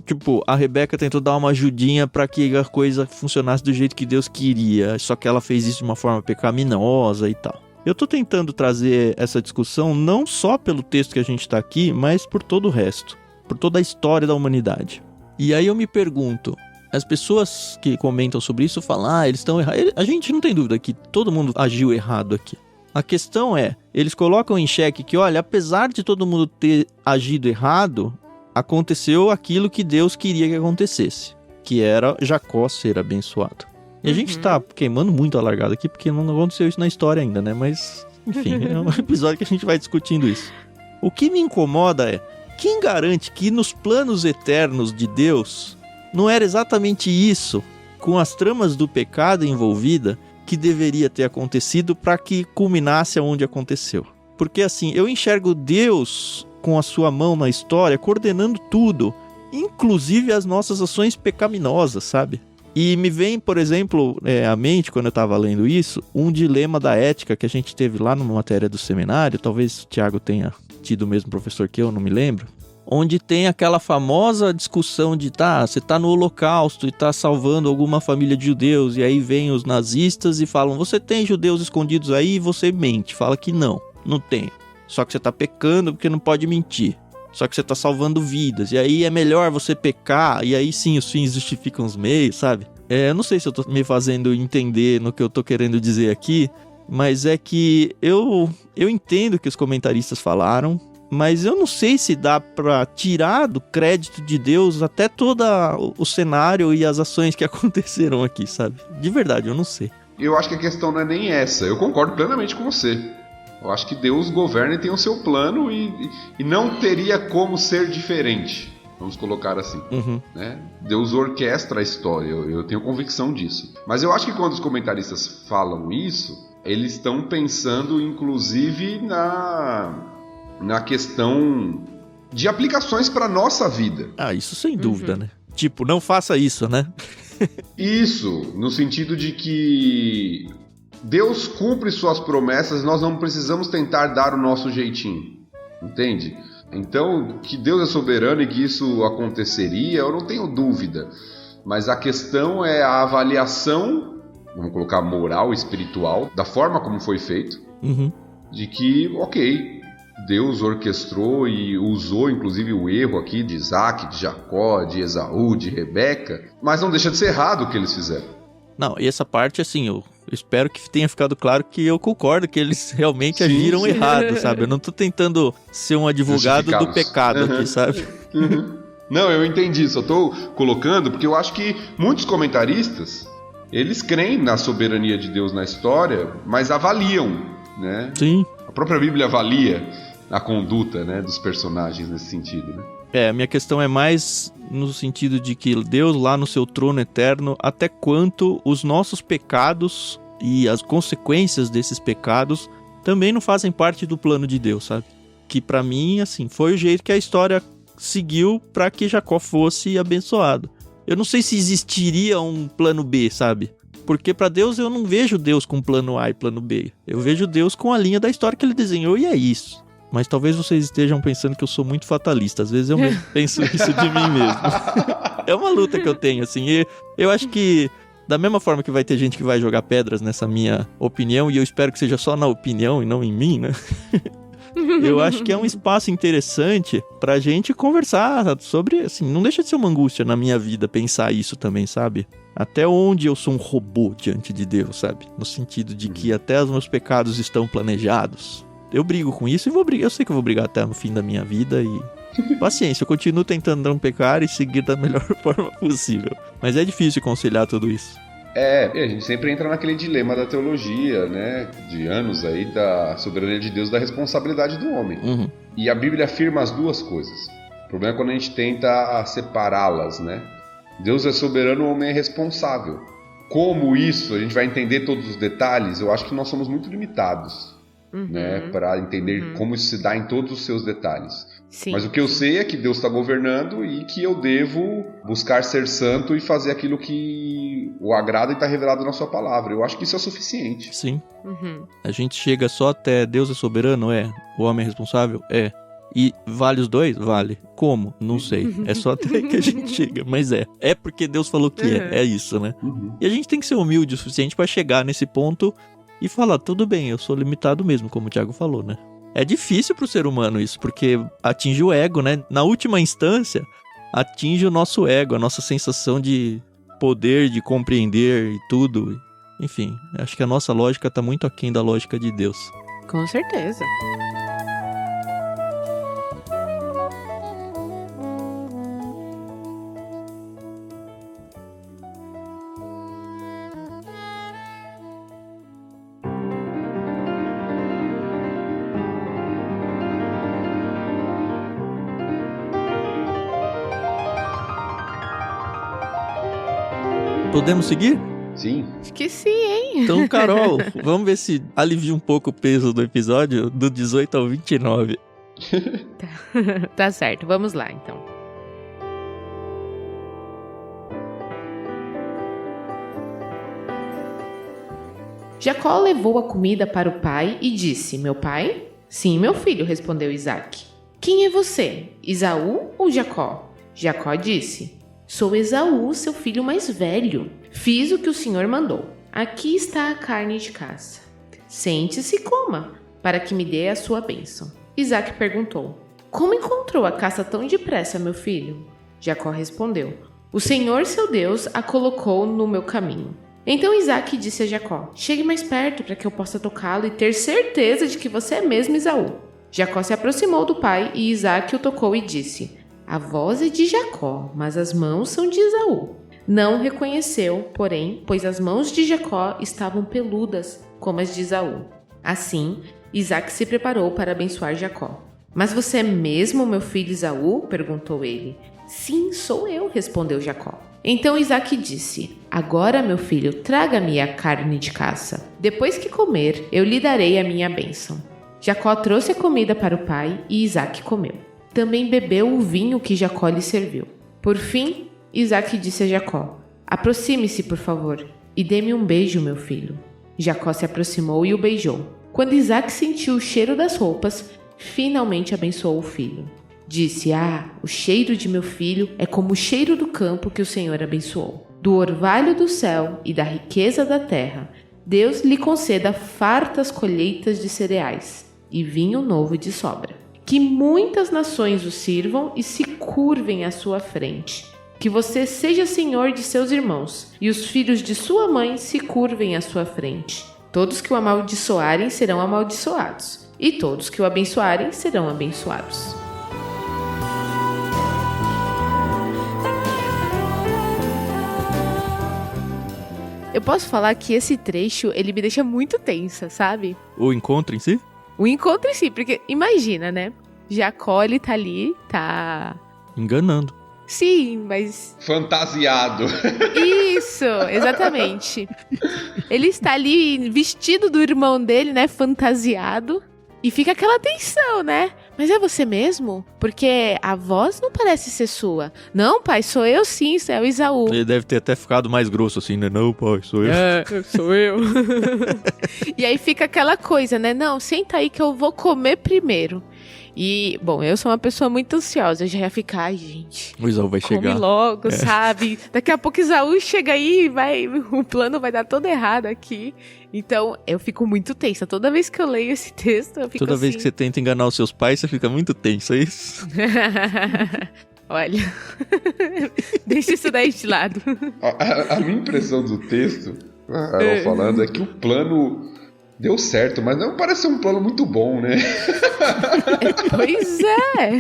a Rebeca tentou dar uma ajudinha para que a coisa funcionasse do jeito que Deus queria, só que ela fez isso de uma forma pecaminosa e tal. Eu tô tentando trazer essa discussão não só pelo texto que a gente tá aqui, mas por todo o resto, por toda a história da humanidade. E aí eu me pergunto, as pessoas que comentam sobre isso falam, eles estão errados. A gente não tem dúvida que todo mundo agiu errado aqui. A questão é, eles colocam em xeque que, olha, apesar de todo mundo ter agido errado, aconteceu aquilo que Deus queria que acontecesse, que era Jacó ser abençoado. E a gente tá queimando muito a largada aqui, porque não aconteceu isso na história ainda, né? Mas, enfim, é um episódio que a gente vai discutindo isso. O que me incomoda é, quem garante que nos planos eternos de Deus não era exatamente isso, com as tramas do pecado envolvida, que deveria ter acontecido para que culminasse aonde aconteceu? Porque assim, eu enxergo Deus com a sua mão na história, coordenando tudo, inclusive as nossas ações pecaminosas, sabe? E me vem, por exemplo, à mente, quando eu estava lendo isso, um dilema da ética que a gente teve lá numa matéria do seminário, talvez o Thiago tenha tido o mesmo professor que eu, não me lembro, onde tem aquela famosa discussão de, você tá no Holocausto e tá salvando alguma família de judeus, e aí vem os nazistas e falam, você tem judeus escondidos aí? E você mente, fala que não tem. Só que você tá pecando porque não pode mentir. Só que você tá salvando vidas, e aí é melhor você pecar, e aí sim os fins justificam os meios, sabe? Eu não sei se eu tô me fazendo entender no que eu tô querendo dizer aqui, mas é que eu entendo o que os comentaristas falaram, mas eu não sei se dá pra tirar do crédito de Deus até todo o cenário e as ações que aconteceram aqui, sabe? De verdade, eu não sei. Eu acho que a questão não é nem essa, eu concordo plenamente com você. Eu acho que Deus governa e tem o seu plano e não teria como ser diferente. Vamos colocar assim. Né? Deus orquestra a história, eu tenho convicção disso. Mas eu acho que quando os comentaristas falam isso, eles estão pensando inclusive na questão de aplicações para a nossa vida. Isso sem dúvida, né? Tipo, não faça isso, né? Isso, no sentido de que Deus cumpre suas promessas, nós não precisamos tentar dar o nosso jeitinho, entende? Então, que Deus é soberano e que isso aconteceria, eu não tenho dúvida. Mas a questão é a avaliação, vamos colocar moral, espiritual, da forma como foi feito, de que, ok, Deus orquestrou e usou inclusive o erro aqui de Isaac, de Jacó, de Esaú, de Rebeca, mas não deixa de ser errado o que eles fizeram. Não, e essa parte, assim, eu espero que tenha ficado claro que eu concordo que eles realmente agiram errado, sabe? Eu não tô tentando ser um advogado do pecado aqui, sabe? Não, eu entendi, só tô colocando porque eu acho que muitos comentaristas, eles creem na soberania de Deus na história, mas avaliam, né? Sim. A própria Bíblia avalia a conduta, né, dos personagens nesse sentido, né? A minha questão é mais no sentido de que Deus lá no seu trono eterno, até quanto os nossos pecados e as consequências desses pecados também não fazem parte do plano de Deus, sabe? Que pra mim, assim, foi o jeito que a história seguiu pra que Jacó fosse abençoado. Eu não sei se existiria um plano B, sabe? Porque pra Deus eu não vejo Deus com plano A e plano B. Eu vejo Deus com a linha da história que ele desenhou e é isso. Mas talvez vocês estejam pensando que eu sou muito fatalista. Às vezes eu penso isso de mim mesmo. É uma luta que eu tenho, assim. E eu acho que, da mesma forma que vai ter gente que vai jogar pedras nessa minha opinião, e eu espero que seja só na opinião e não em mim, né? Eu acho que é um espaço interessante pra gente conversar sobre, assim, não deixa de ser uma angústia na minha vida pensar isso também, sabe? Até onde eu sou um robô diante de Deus, sabe? No sentido de que até os meus pecados estão planejados. Eu brigo com isso e vou brigar. Eu sei que eu vou brigar até no fim da minha vida e... Paciência, eu continuo tentando não pecar e seguir da melhor forma possível. Mas é difícil conciliar tudo isso. A gente sempre entra naquele dilema da teologia, né? De anos aí, da soberania de Deus, da responsabilidade do homem. E a Bíblia afirma as duas coisas. O problema é quando a gente tenta separá-las, né? Deus é soberano, o homem é responsável. Como isso, a gente vai entender todos os detalhes, eu acho que nós somos muito limitados. Né, para entender como isso se dá em todos os seus detalhes. Sim, mas o que eu sei é que Deus está governando e que eu devo buscar ser santo e fazer aquilo que o agrada e está revelado na sua palavra. Eu acho que isso é suficiente. Sim. A gente chega só até Deus é soberano? O homem é responsável? E vale os dois? Vale. Como? Não sei. É só até que a gente chega, mas é porque Deus falou que é isso, né? E a gente tem que ser humilde o suficiente para chegar nesse ponto e falar, tudo bem, eu sou limitado mesmo, como o Thiago falou, né? É difícil pro ser humano isso, porque atinge o ego, né? Na última instância, atinge o nosso ego, a nossa sensação de poder, de compreender e tudo. Enfim, acho que a nossa lógica tá muito aquém da lógica de Deus. Com certeza. Podemos seguir? Sim. Acho que sim, hein? Então, Carol, vamos ver se alivia um pouco o peso do episódio, do 18 ao 29. Tá certo, vamos lá, então. Jacó levou a comida para o pai e disse: Meu pai? Sim, meu filho, respondeu Isaque. Quem é você, Esaú ou Jacó? Jacó disse: Sou Esaú, seu filho mais velho. Fiz o que o Senhor mandou. Aqui está a carne de caça. Sente-se e coma, para que me dê a sua bênção. Isaque perguntou: Como encontrou a caça tão depressa, meu filho? Jacó respondeu: O Senhor, seu Deus, a colocou no meu caminho. Então Isaque disse a Jacó: Chegue mais perto para que eu possa tocá-lo e ter certeza de que você é mesmo Esaú. Jacó se aproximou do pai e Isaque o tocou e disse: A voz é de Jacó, mas as mãos são de Esaú. Não o reconheceu, porém, pois as mãos de Jacó estavam peludas, como as de Esaú. Assim, Isaque se preparou para abençoar Jacó. Mas você é mesmo meu filho Esaú? Perguntou ele. Sim, sou eu, respondeu Jacó. Então Isaque disse: Agora, meu filho, traga-me a carne de caça. Depois que comer, eu lhe darei a minha bênção. Jacó trouxe a comida para o pai e Isaque comeu. Também bebeu o vinho que Jacó lhe serviu. Por fim, Isaque disse a Jacó: Aproxime-se, por favor, e dê-me um beijo, meu filho. Jacó se aproximou e o beijou. Quando Isaque sentiu o cheiro das roupas, finalmente abençoou o filho. Disse: o cheiro de meu filho é como o cheiro do campo que o Senhor abençoou. Do orvalho do céu e da riqueza da terra, Deus lhe conceda fartas colheitas de cereais e vinho novo de sobra. Que muitas nações o sirvam e se curvem à sua frente. Que você seja senhor de seus irmãos e os filhos de sua mãe se curvem à sua frente. Todos que o amaldiçoarem serão amaldiçoados, e todos que o abençoarem serão abençoados. Eu posso falar que esse trecho, ele me deixa muito tensa, sabe? O encontro em si? O encontro em si, porque imagina, né? Jacó, ele tá ali, tá... enganando. Sim, mas... fantasiado. Isso, exatamente. Ele está ali vestido do irmão dele, né? Fantasiado. E fica aquela tensão, né? Mas é você mesmo? Porque a voz não parece ser sua. Não, pai, sou eu sim, é o Esaú. Ele deve ter até ficado mais grosso assim, né? Não, pai, sou eu. Sou eu. E aí fica aquela coisa, né? Não, senta aí que eu vou comer primeiro. E, bom, eu sou uma pessoa muito ansiosa. Eu já ia ficar, ai, gente. O Esaú vai chegar. Come logo, sabe? Daqui a pouco o Esaú chega aí e o plano vai dar todo errado aqui. Então, eu fico muito tensa. Toda vez que eu leio esse texto, eu fico Toda assim... vez que você tenta enganar os seus pais, você fica muito tenso, é isso? Olha, deixa isso daí de lado. A minha impressão do texto, eu falando, é que o plano deu certo, mas não parece ser um plano muito bom, né? Pois é.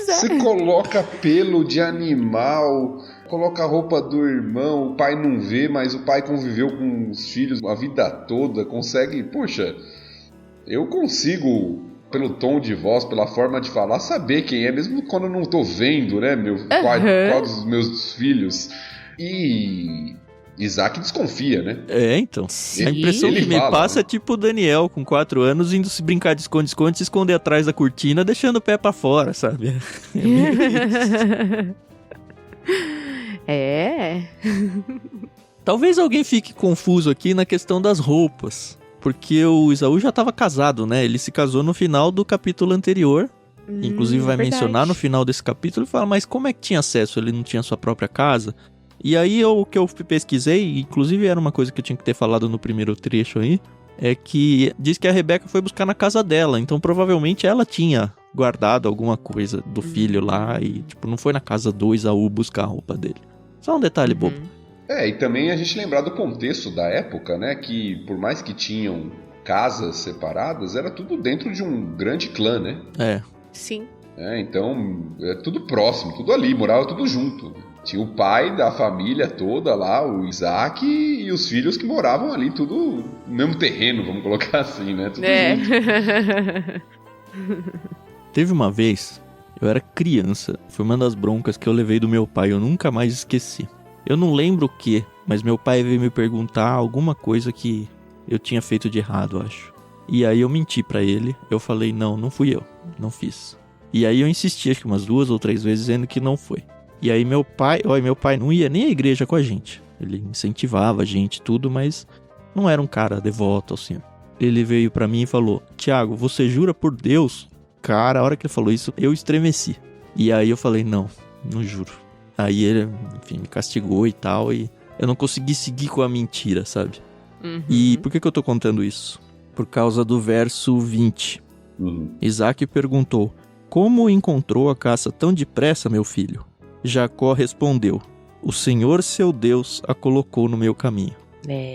Você coloca pelo de animal, coloca a roupa do irmão, o pai não vê, mas o pai conviveu com os filhos a vida toda, consegue... Poxa, eu consigo, pelo tom de voz, pela forma de falar, saber quem é, mesmo quando eu não tô vendo, né, qual dos meus filhos. E... Isaque desconfia, né? É, então. Sim. A impressão que me passa é tipo o Daniel, com 4 anos, indo se brincar de esconde-esconde, se esconder atrás da cortina, deixando o pé pra fora, sabe? É. Talvez alguém fique confuso aqui na questão das roupas. Porque o Esaú já estava casado, né? Ele se casou no final do capítulo anterior. Inclusive vai mencionar no final desse capítulo e fala, mas como é que tinha acesso? Ele não tinha sua própria casa? E aí o que eu pesquisei, inclusive era uma coisa que eu tinha que ter falado no primeiro trecho aí, é que diz que a Rebeca foi buscar na casa dela, então provavelmente ela tinha guardado alguma coisa do filho lá e tipo, não foi na casa do Esaú buscar a roupa dele. Só um detalhe bobo. E também a gente lembrar do contexto da época, né, que por mais que tinham casas separadas, era tudo dentro de um grande clã, né? É. Sim. Então, é tudo próximo, tudo ali, morava tudo junto. Tinha o pai da família toda lá, o Isaque, e os filhos que moravam ali, tudo no mesmo terreno, vamos colocar assim, né? Tudo junto. Teve uma vez, eu era criança, foi uma das broncas que eu levei do meu pai, eu nunca mais esqueci. Eu não lembro o que, mas meu pai veio me perguntar alguma coisa que eu tinha feito de errado, acho. E aí eu menti pra ele, eu falei, não fui eu, não fiz. E aí eu insisti, acho que umas 2 ou 3 vezes, dizendo que não foi. E aí meu pai não ia nem à igreja com a gente. Ele incentivava a gente, tudo, mas não era um cara devoto ao Senhor. Ele veio pra mim e falou: Tiago, você jura por Deus? Cara, a hora que ele falou isso, eu estremeci. E aí eu falei: não juro. Aí ele, enfim, me castigou e tal, e eu não consegui seguir com a mentira, sabe? E por que eu tô contando isso? Por causa do verso 20. Isaac perguntou: como encontrou a caça tão depressa, meu filho? Jacó respondeu: o Senhor seu Deus a colocou no meu caminho.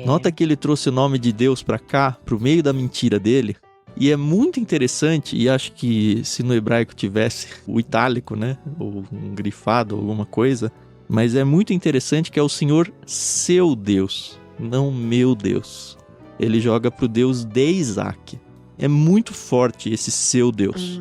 Nota que ele trouxe o nome de Deus pra cá, pro meio da mentira dele. E é muito interessante, e acho que se no hebraico tivesse o itálico, né, ou um grifado, alguma coisa, mas é muito interessante que é o Senhor seu Deus, não meu Deus. Ele joga pro Deus de Isaac. É muito forte esse seu Deus.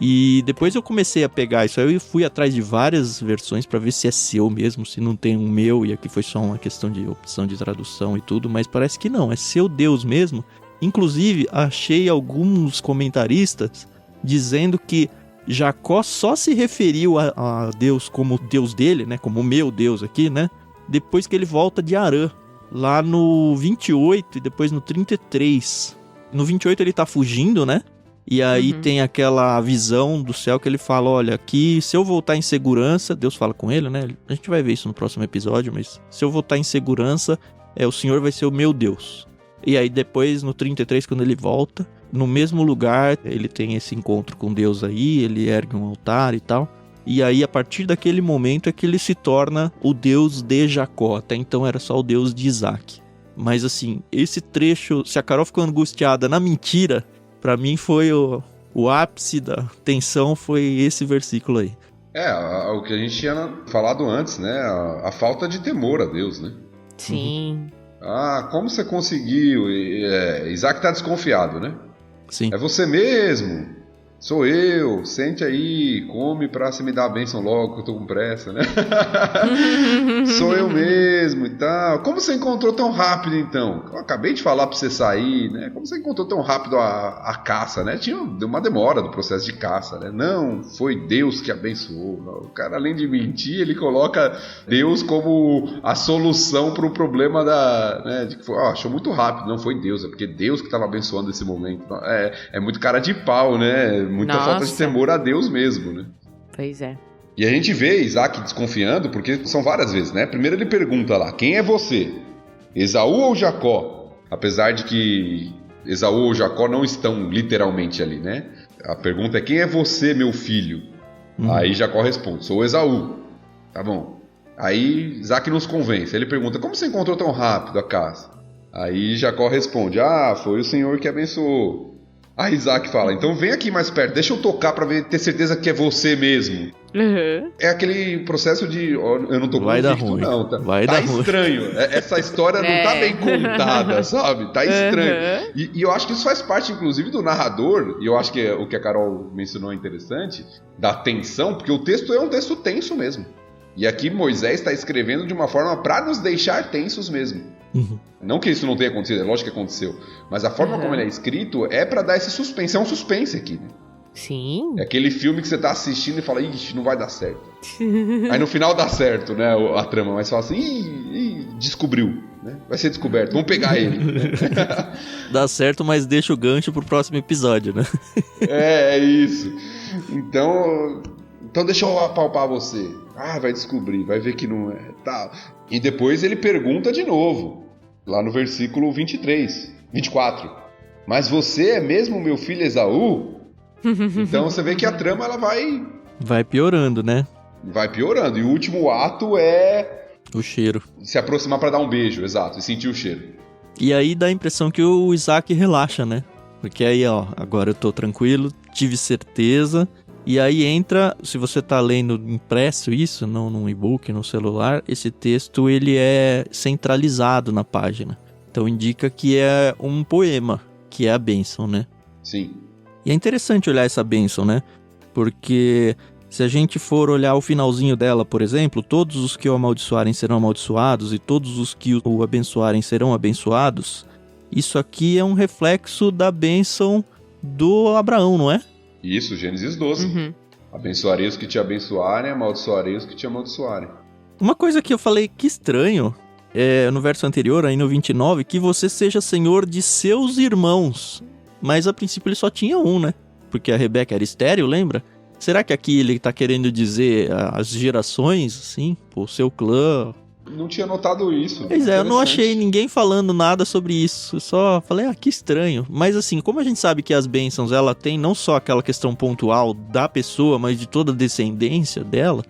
E depois eu comecei a pegar isso aí, eu fui atrás de várias versões pra ver se é seu mesmo, se não tem um meu, e aqui foi só uma questão de opção de tradução e tudo, mas parece que não, é seu Deus mesmo. Inclusive, achei alguns comentaristas dizendo que Jacó só se referiu a Deus como Deus dele, né, como o meu Deus aqui, né, depois que ele volta de Harã, lá no 28 e depois no 33. No 28 ele tá fugindo, né? E aí tem aquela visão do céu que ele fala: olha, aqui se eu voltar em segurança, Deus fala com ele, né? A gente vai ver isso no próximo episódio, mas se eu voltar em segurança, o Senhor vai ser o meu Deus. E aí depois, no 33, quando ele volta, no mesmo lugar, ele tem esse encontro com Deus aí, ele ergue um altar e tal. E aí, a partir daquele momento, é que ele se torna o Deus de Jacó. Até então era só o Deus de Isaac. Mas assim, esse trecho, se a Carol ficou angustiada na mentira, pra mim foi o ápice da tensão, foi esse versículo aí. O que a gente tinha falado antes, né? A falta de temor a Deus, né? Sim. Como você conseguiu? Isaac tá desconfiado, né? Sim. É você mesmo. Sou eu. Sente aí, come pra você me dar a bênção logo, que eu tô com pressa, né? Sou eu mesmo e tal. Como você encontrou tão rápido, então? Eu acabei de falar pra você sair, né? Como você encontrou tão rápido a caça, né? Deu uma demora do processo de caça, né? Não, foi Deus que abençoou. O cara, além de mentir, ele coloca Deus como a solução pro problema né? De que foi, achou muito rápido. Não foi Deus, é porque Deus que tava abençoando esse momento. É muito cara de pau, né? Muita falta de temor a Deus mesmo, né? Pois é. E a gente vê Isaac desconfiando, porque são várias vezes, né? Primeiro ele pergunta lá: quem é você? Esaú ou Jacó? Apesar de que Esaú ou Jacó não estão literalmente ali, né? A pergunta é: quem é você, meu filho? Aí Jacó responde: sou Esaú. Tá bom. Aí Isaac nos convence. Ele pergunta: como você encontrou tão rápido a caça? Aí Jacó responde: foi o Senhor que abençoou. Aí Isaac fala: então vem aqui mais perto, deixa eu tocar pra ter certeza que é você mesmo. É aquele processo de eu não tô convicto não, tá estranho. Essa história não tá bem contada, sabe? Tá estranho. E eu acho que isso faz parte, inclusive, do narrador, e eu acho que o que a Carol mencionou é interessante, da tensão, porque o texto é um texto tenso mesmo. E aqui Moisés está escrevendo de uma forma para nos deixar tensos mesmo. Não que isso não tenha acontecido, é lógico que aconteceu, mas a forma como ele é escrito é para dar esse suspense, é um suspense aqui, né? Sim. É aquele filme que você tá assistindo e fala: ixi, não vai dar certo. Aí no final dá certo, né, a trama, mas você fala assim: descobriu, né? Vai ser descoberto, vamos pegar ele. Dá certo, mas deixa o gancho pro próximo episódio, né? É isso. Então deixa eu apalpar você. Vai descobrir, vai ver que não é, tal. E depois ele pergunta de novo, lá no versículo 24. Mas você é mesmo meu filho Esaú? Então você vê que a trama ela vai piorando, né? Vai piorando. E o último ato é o cheiro. Se aproximar para dar um beijo, exato, e sentir o cheiro. E aí dá a impressão que o Isaac relaxa, né? Porque aí, agora eu tô tranquilo, tive certeza. E aí entra, se você tá lendo impresso isso, não num e-book, no celular, esse texto ele é centralizado na página. Então indica que é um poema, que é a bênção, né? Sim. E é interessante olhar essa bênção, né? Porque se a gente for olhar o finalzinho dela, por exemplo, todos os que o amaldiçoarem serão amaldiçoados e todos os que o abençoarem serão abençoados, isso aqui é um reflexo da bênção do Abraão, não é? Isso, Gênesis 12. Abençoarei os que te abençoarem, amaldiçoarei os que te amaldiçoarem. Uma coisa que eu falei, que estranho, no verso anterior, aí no 29, que você seja senhor de seus irmãos. Mas a princípio ele só tinha um, né? Porque a Rebeca era estéril, lembra? Será que aqui ele tá querendo dizer as gerações, assim, o seu clã? Não tinha notado isso. Pois é, eu não achei ninguém falando nada sobre isso. Eu só falei, que estranho. Mas assim, como a gente sabe que as bênçãos, ela tem não só aquela questão pontual da pessoa, mas de toda a descendência dela,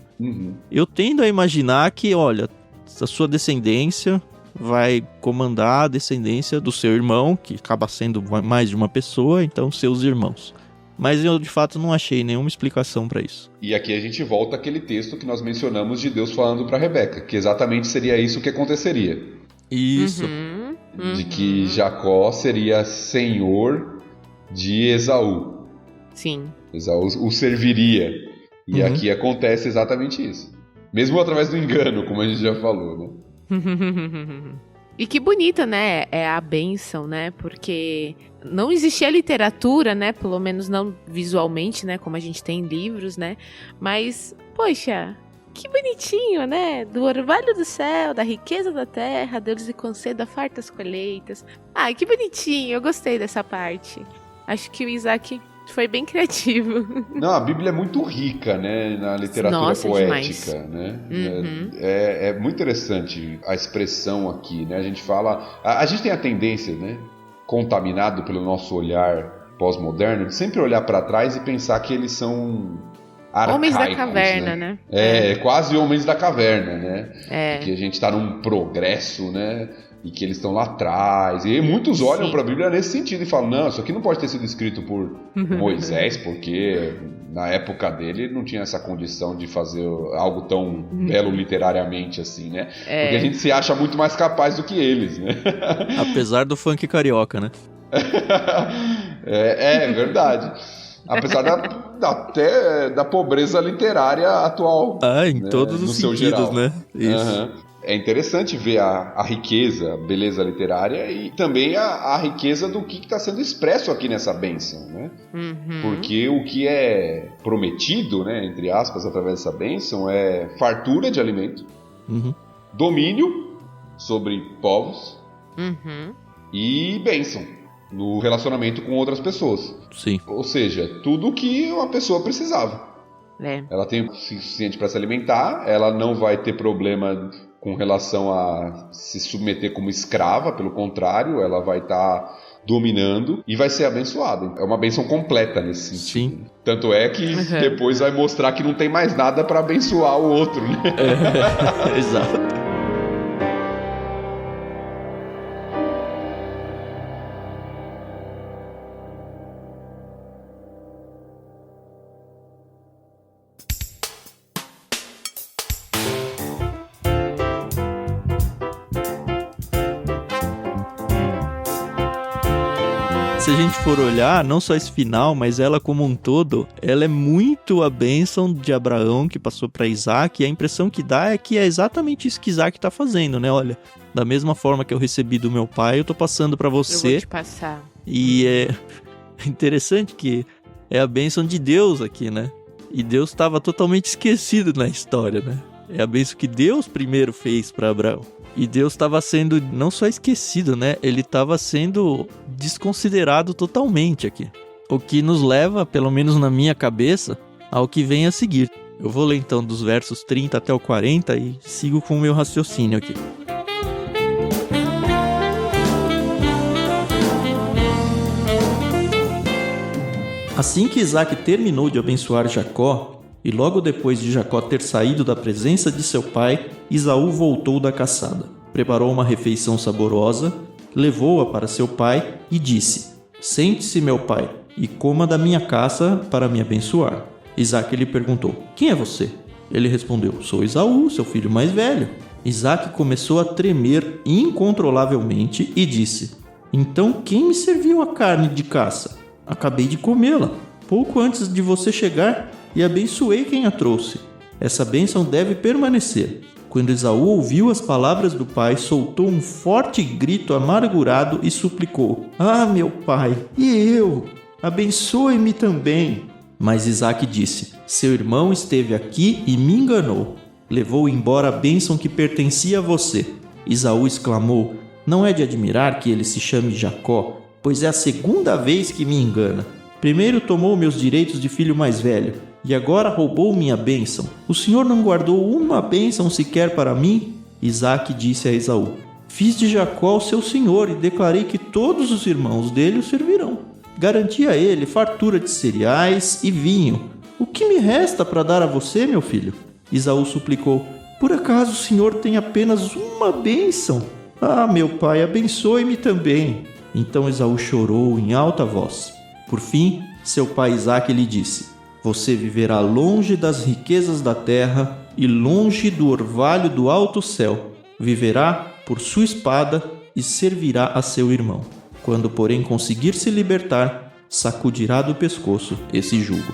eu tendo a imaginar que, olha, a sua descendência vai comandar a descendência do seu irmão, que acaba sendo mais de uma pessoa, então seus irmãos. Mas eu, de fato, não achei nenhuma explicação para isso. E aqui a gente volta àquele texto que nós mencionamos de Deus falando para Rebeca, que exatamente seria isso que aconteceria. Isso. De que Jacó seria senhor de Esaú. Sim. Esaú o serviria. E aqui acontece exatamente isso. Mesmo através do engano, como a gente já falou, né? E que bonita, né? É a bênção, né? Porque não existia literatura, né? Pelo menos não visualmente, né? Como a gente tem em livros, né? Mas, poxa, que bonitinho, né? Do orvalho do céu, da riqueza da terra, Deus lhe conceda fartas colheitas. Ah, que bonitinho. Eu gostei dessa parte. Acho que o Isaac foi bem criativo. Não, a Bíblia é muito rica, né, na literatura poética, demais. Né? É muito interessante a expressão aqui, né? A gente fala, a gente tem a tendência, né, contaminado pelo nosso olhar pós-moderno, de sempre olhar para trás e pensar que eles são arcaicos, homens da caverna, né? Quase homens da caverna, né? Porque a gente está num progresso, né? E que eles estão lá atrás. E muitos olham para a Bíblia nesse sentido e falam, não, isso aqui não pode ter sido escrito por Moisés, porque na época dele não tinha essa condição de fazer algo tão belo literariamente assim, né? Porque a gente se acha muito mais capaz do que eles, né? Apesar do funk carioca, né? É verdade. Apesar até da pobreza literária atual. Em todos os sentidos, né? Isso. É interessante ver a riqueza, a beleza literária e também a riqueza do que está sendo expresso aqui nessa bênção, né? Porque o que é prometido, né, entre aspas, através dessa bênção é fartura de alimento, domínio sobre povos e bênção no relacionamento com outras pessoas. Sim. Ou seja, tudo o que uma pessoa precisava. Ela tem o suficiente para se alimentar, ela não vai ter problema com relação a se submeter como escrava, pelo contrário, ela vai estar dominando e vai ser abençoada. É uma bênção completa nesse sentido. Sim. Tanto é que depois vai mostrar que não tem mais nada para abençoar o outro, né? Exato. Se a gente for olhar, não só esse final, mas ela como um todo, ela é muito a bênção de Abraão que passou para Isaac, e a impressão que dá é que é exatamente isso que Isaac está fazendo, né? Olha, da mesma forma que eu recebi do meu pai, eu tô passando para você. Eu vou te passar. E é interessante que é a bênção de Deus aqui, né? E Deus estava totalmente esquecido na história, né? É a bênção que Deus primeiro fez para Abraão. E Deus estava sendo não só esquecido, né? Ele estava sendo desconsiderado totalmente aqui. O que nos leva, pelo menos na minha cabeça, ao que vem a seguir. Eu vou ler então dos versos 30 até o 40 e sigo com o meu raciocínio aqui. Assim que Isaac terminou de abençoar Jacó, e logo depois de Jacó ter saído da presença de seu pai, Esaú voltou da caçada. Preparou uma refeição saborosa, levou-a para seu pai e disse: "Sente-se, meu pai, e coma da minha caça para me abençoar." Isaac lhe perguntou: "Quem é você?" Ele respondeu: "Sou Esaú, seu filho mais velho." Isaac começou a tremer incontrolavelmente e disse: "Então quem me serviu a carne de caça? Acabei de comê-la, pouco antes de você chegar, e abençoei quem a trouxe. Essa bênção deve permanecer." Quando Esaú ouviu as palavras do pai, soltou um forte grito amargurado e suplicou: "Ah, meu pai, e eu? Abençoe-me também." Mas Isaac disse: "Seu irmão esteve aqui e me enganou. Levou embora a bênção que pertencia a você. Esaú exclamou: não é de admirar que ele se chame Jacó, pois é a segunda vez que me engana. Primeiro tomou meus direitos de filho mais velho, e agora roubou minha bênção. O Senhor não guardou uma bênção sequer para mim? Isaque disse a Esaú: fiz de Jacó o seu senhor e declarei que todos os irmãos dele o servirão. Garanti a ele fartura de cereais e vinho. O que me resta para dar a você, meu filho? Esaú suplicou: por acaso o senhor tem apenas uma bênção? Ah, meu pai, abençoe-me também. Então Esaú chorou em alta voz. Por fim, seu pai Isaque lhe disse: você viverá longe das riquezas da terra e longe do orvalho do alto céu. Viverá por sua espada e servirá a seu irmão. Quando, porém, conseguir se libertar, sacudirá do pescoço esse jugo.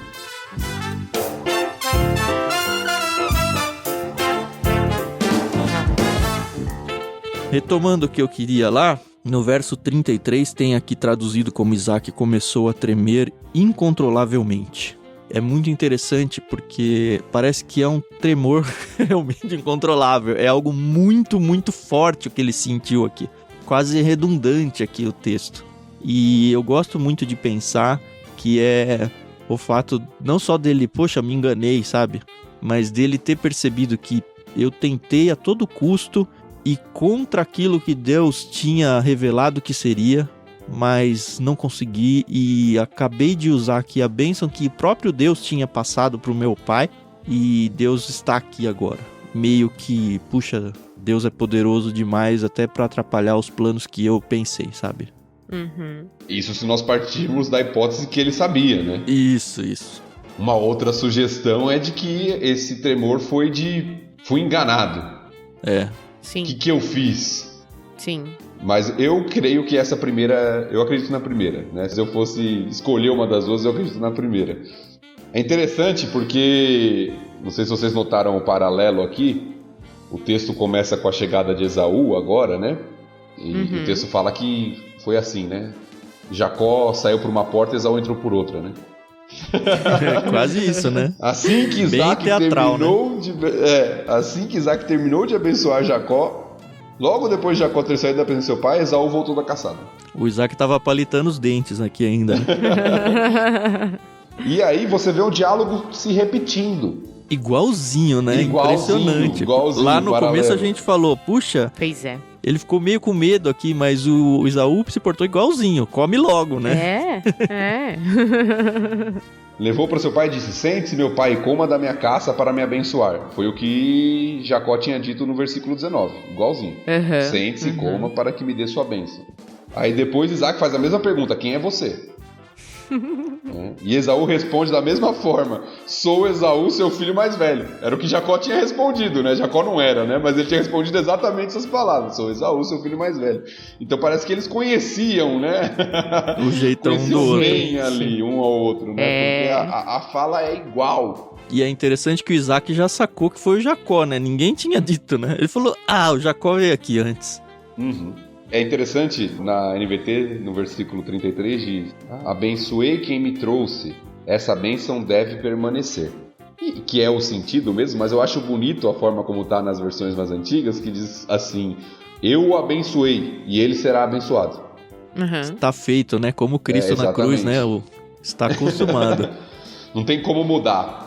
Retomando o que eu queria lá, no verso 33 tem aqui traduzido como Isaque começou a tremer incontrolavelmente. É muito interessante porque parece que é um tremor realmente incontrolável. É algo muito, muito forte o que ele sentiu aqui. Quase redundante aqui o texto. E eu gosto muito de pensar que é o fato não só dele, poxa, me enganei, sabe? Mas dele ter percebido que eu tentei a todo custo e contra aquilo que Deus tinha revelado que seria, mas não consegui e acabei de usar aqui a bênção que o próprio Deus tinha passado para o meu pai e Deus está aqui agora. Meio que, puxa, Deus é poderoso demais até para atrapalhar os planos que eu pensei, sabe? Uhum. Isso se nós partirmos da hipótese que ele sabia, né? Isso. Uma outra sugestão é de que esse tremor foi fui enganado. É. Sim. O que eu fiz? Sim. Mas eu creio que essa primeira... Eu acredito na primeira, né? Se eu fosse escolher uma das duas, eu acredito na primeira. É interessante porque... Não sei se vocês notaram o paralelo aqui. O texto começa com a chegada de Esaú agora, né? E o texto fala que foi assim, né? Jacó saiu por uma porta e Esaú entrou por outra, né? É quase isso, né? Assim que Isaac terminou de abençoar Jacó, logo depois de Jacó ter saído da presença do seu pai, Esaú voltou da caçada. O Isaac tava palitando os dentes aqui ainda. E aí você vê o diálogo se repetindo. Igualzinho, né? Impressionante. Igualzinho, lá no paralelo. começo a gente falou, puxa... Pois é. Ele ficou meio com medo aqui, mas o Esaú se portou igualzinho. Come logo, né? É. Levou para seu pai e disse: sente-se, meu pai, e coma da minha caça para me abençoar. Foi o que Jacó tinha dito no versículo 19. Igualzinho. Sente-se e coma para que me dê sua bênção. Aí depois Isaac faz a mesma pergunta: quem é você? E Esaú responde da mesma forma: sou Esaú, seu filho mais velho. Era o que Jacó tinha respondido, né? Jacó não era, né? Mas ele tinha respondido exatamente essas palavras: sou Esaú, seu filho mais velho. Então parece que eles conheciam, né? O jeitão do outro. Bem ali, um ao outro, né? Porque a fala é igual. E é interessante que o Isaac já sacou que foi o Jacó, né? Ninguém tinha dito, né? Ele falou: o Jacó veio aqui antes. É interessante, na NVT, no versículo 33, diz: abençoei quem me trouxe, essa bênção deve permanecer. E que é o sentido mesmo, mas eu acho bonito a forma como está nas versões mais antigas, que diz assim: eu o abençoei e ele será abençoado. Está feito, né? Como Cristo na cruz, né? Está consumado. Não tem como mudar.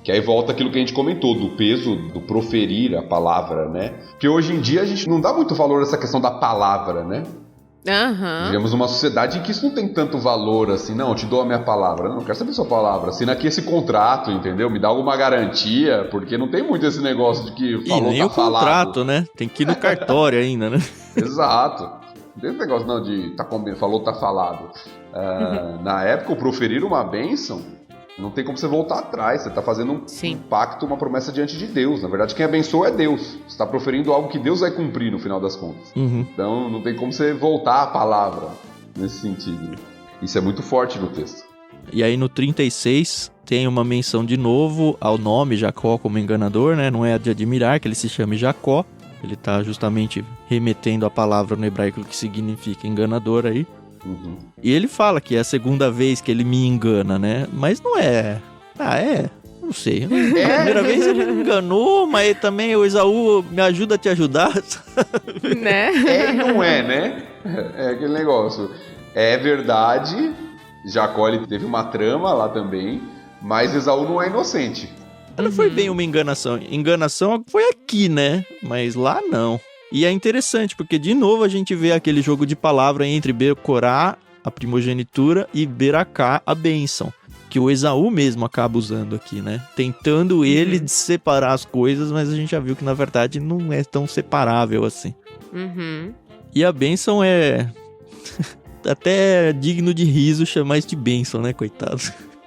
Que aí volta aquilo que a gente comentou, do peso do proferir a palavra, né? Porque hoje em dia a gente não dá muito valor a essa questão da palavra, né? Vivemos numa sociedade em que isso não tem tanto valor assim. Não, eu te dou a minha palavra. Não, quero saber a sua palavra. Assina aqui esse contrato, entendeu? Me dá alguma garantia, porque não tem muito esse negócio de que falou, nem tá o falado. Contrato, né? Tem que ir no cartório ainda, né? Exato. Não tem esse negócio não de falou, tá falado. Na época, o proferir uma bênção, não tem como você voltar atrás. Você está fazendo um pacto, uma promessa diante de Deus. Na verdade, quem abençoa é Deus. Você está proferindo algo que Deus vai cumprir no final das contas. Então, não tem como você voltar a palavra nesse sentido. Isso é muito forte no texto. E aí, no 36, tem uma menção de novo ao nome Jacó como enganador, né? Não é de admirar que ele se chame Jacó. Ele está justamente remetendo a palavra no hebraico que significa enganador aí. E ele fala que é a segunda vez que ele me engana, né? Mas não é. Não sei. A primeira vez ele me enganou, mas também o Esaú me ajuda a te ajudar. Né? É e não é, né? É aquele negócio. É verdade, Jacó ele teve uma trama lá também, mas Esaú não é inocente. Não foi bem uma enganação. Enganação foi aqui, né? Mas lá não. E é interessante, porque de novo a gente vê aquele jogo de palavra entre Becorá, a primogenitura, e Beracá, a bênção. Que o Esaú mesmo acaba usando aqui, né? Tentando ele separar as coisas, mas a gente já viu que na verdade não é tão separável assim. E a bênção é até digno de riso chamar isso de bênção, né, coitado?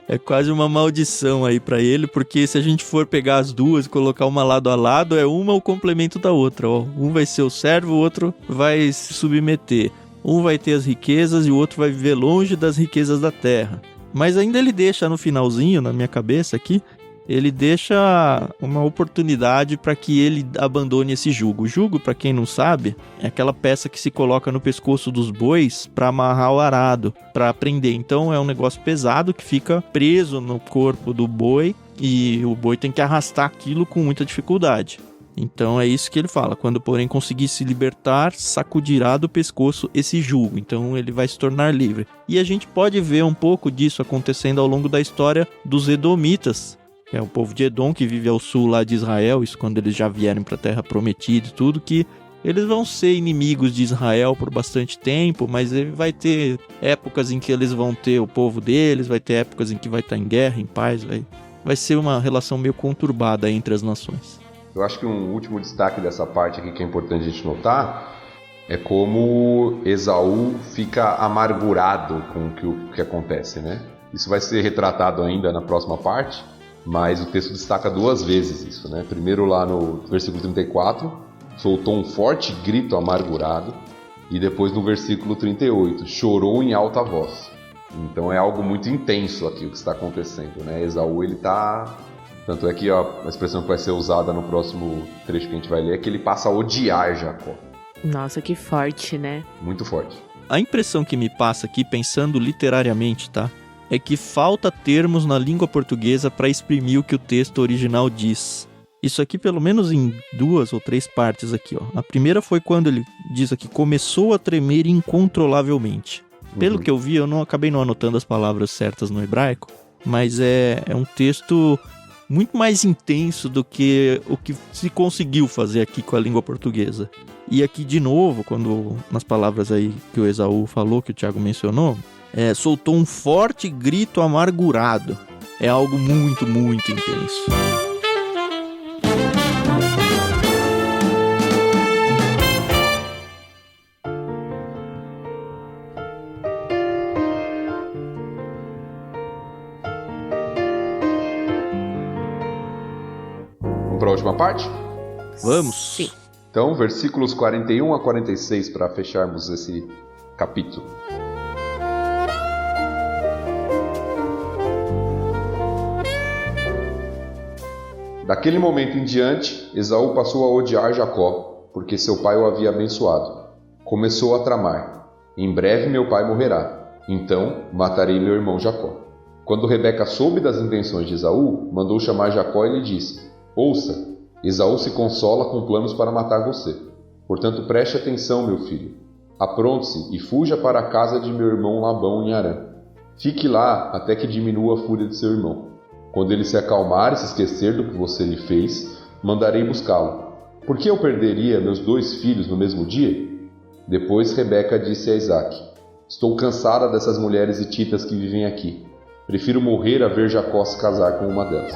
É quase uma maldição aí pra ele, porque se a gente for pegar as duas e colocar uma lado a lado, é uma o complemento da outra, ó. Um vai ser o servo, o outro vai se submeter. Um vai ter as riquezas e o outro vai viver longe das riquezas da terra. Mas ainda ele deixa no finalzinho, na minha cabeça aqui, ele deixa uma oportunidade para que ele abandone esse jugo. O jugo, para quem não sabe, é aquela peça que se coloca no pescoço dos bois para amarrar o arado, para prender. Então é um negócio pesado que fica preso no corpo do boi e o boi tem que arrastar aquilo com muita dificuldade. Então é isso que ele fala: quando porém conseguir se libertar, sacudirá do pescoço esse jugo. Então ele vai se tornar livre. E a gente pode ver um pouco disso acontecendo ao longo da história dos Edomitas, que é o povo de Edom que vive ao sul lá de Israel. Isso quando eles já vierem para a Terra Prometida e tudo, que eles vão ser inimigos de Israel por bastante tempo, mas ele vai ter épocas em que eles vão ter o povo deles, vai ter épocas em que vai estar em guerra, em paz, vai ser uma relação meio conturbada entre as nações. Eu acho que um último destaque dessa parte aqui que é importante a gente notar é como Esaú fica amargurado com o que acontece, né? Isso vai ser retratado ainda na próxima parte, mas o texto destaca duas vezes isso, né? Primeiro lá no versículo 34, soltou um forte grito amargurado, e depois no versículo 38, chorou em alta voz. Então é algo muito intenso aqui o que está acontecendo, né? Esaú, ele tá... Tanto é que a expressão que vai ser usada no próximo trecho que a gente vai ler é que ele passa a odiar Jacó. Nossa, que forte, né? Muito forte. A impressão que me passa aqui, pensando literariamente, tá? É que falta termos na língua portuguesa para exprimir o que o texto original diz. Isso aqui pelo menos em 2 ou 3 partes aqui, ó. A primeira foi quando ele diz aqui, começou a tremer incontrolavelmente. Pelo que eu vi, eu não acabei não anotando as palavras certas no hebraico, mas é um texto muito mais intenso do que o que se conseguiu fazer aqui com a língua portuguesa. E aqui de novo, quando nas palavras aí que o Esaú falou, que o Thiago mencionou, soltou um forte grito amargurado. É algo muito, muito intenso. Para a última parte? Vamos? Sim. Então, versículos 41 a 46 para fecharmos esse capítulo. Daquele momento em diante, Esaú passou a odiar Jacó, porque seu pai o havia abençoado. Começou a tramar: em breve meu pai morrerá, então matarei meu irmão Jacó. Quando Rebeca soube das intenções de Esaú, mandou chamar Jacó e lhe disse: ouça, Esaú se consola com planos para matar você. Portanto, preste atenção, meu filho. Apronte-se e fuja para a casa de meu irmão Labão em Harã. Fique lá até que diminua a fúria de seu irmão. Quando ele se acalmar e se esquecer do que você lhe fez, mandarei buscá-lo. Por que eu perderia meus 2 filhos no mesmo dia? Depois Rebeca disse a Isaque: estou cansada dessas mulheres hititas que vivem aqui. Prefiro morrer a ver Jacó se casar com uma delas.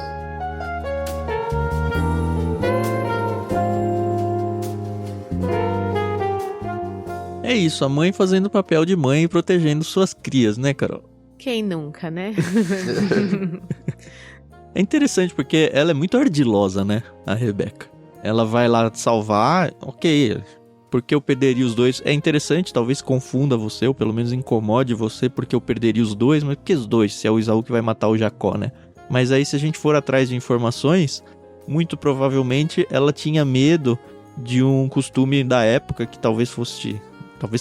É isso, a mãe fazendo o papel de mãe e protegendo suas crias, né, Carol? Quem nunca, né? É interessante porque ela é muito ardilosa, né, a Rebeca. Ela vai lá salvar, ok, porque eu perderia os 2. É interessante, talvez confunda você, ou pelo menos incomode você, porque eu perderia os 2, mas por que os 2, se é o Esaú que vai matar o Jacó, né? Mas aí se a gente for atrás de informações, muito provavelmente ela tinha medo de um costume da época que talvez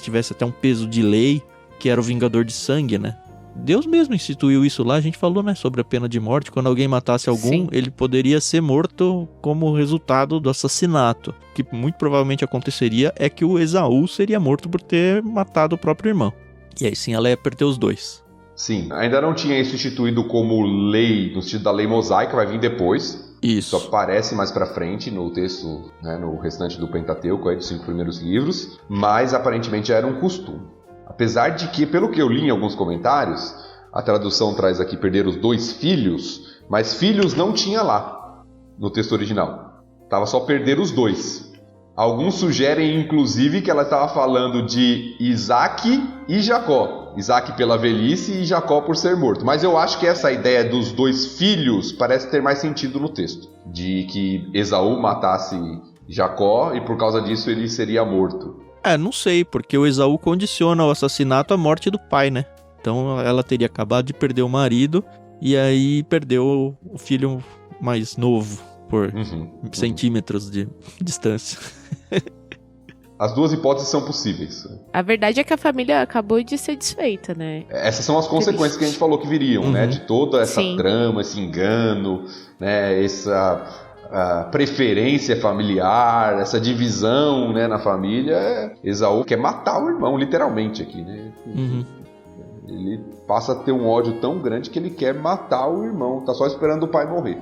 tivesse até um peso de lei, que era o vingador de sangue, né? Deus mesmo instituiu isso lá, a gente falou, né, sobre a pena de morte. Quando alguém matasse algum, Sim. ele poderia ser morto como resultado do assassinato. O que muito provavelmente aconteceria é que o Esaú seria morto por ter matado o próprio irmão. E aí sim, ela ia perder os dois. Sim, ainda não tinha isso instituído como lei, no sentido da lei mosaica, vai vir depois. Isso. Só aparece mais pra frente no texto, né, no restante do Pentateuco, aí dos 5 primeiros livros, mas aparentemente já era um costume. Apesar de que, pelo que eu li em alguns comentários, a tradução traz aqui perder os 2 filhos, mas filhos não tinha lá, no texto original. Tava só perder os 2. Alguns sugerem, inclusive, que ela estava falando de Isaac e Jacó. Isaac pela velhice e Jacó por ser morto. Mas eu acho que essa ideia dos 2 filhos parece ter mais sentido no texto. De que Esaú matasse Jacó e por causa disso ele seria morto. Não sei, porque o Esaú condiciona o assassinato à morte do pai, né? Então ela teria acabado de perder o marido e aí perdeu o filho mais novo por centímetros de distância. As 2 hipóteses são possíveis. A verdade é que a família acabou de ser desfeita, né? Essas são as consequências que a gente falou que viriam, né? De toda essa Sim. trama, esse engano, né? Essa preferência familiar, essa divisão, né, na família. Esaú quer matar o irmão, literalmente aqui, né? Ele passa a ter um ódio tão grande que ele quer matar o irmão. Tá só esperando o pai morrer.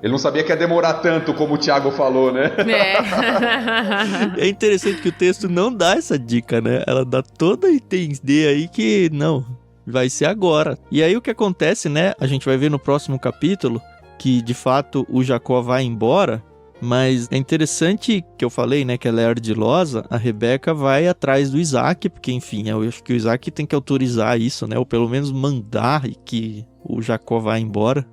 Ele não sabia que ia demorar tanto, como o Thiago falou, né? É interessante que o texto não dá essa dica, né? Ela dá toda a entender aí que não, vai ser agora. E aí o que acontece, né? A gente vai ver no próximo capítulo que de fato o Jacó vai embora, mas é interessante que eu falei, né, que ela é ardilosa. A Rebeca vai atrás do Isaac, porque enfim, eu acho que o Isaac tem que autorizar isso, né? Ou pelo menos mandar que o Jacó vá embora.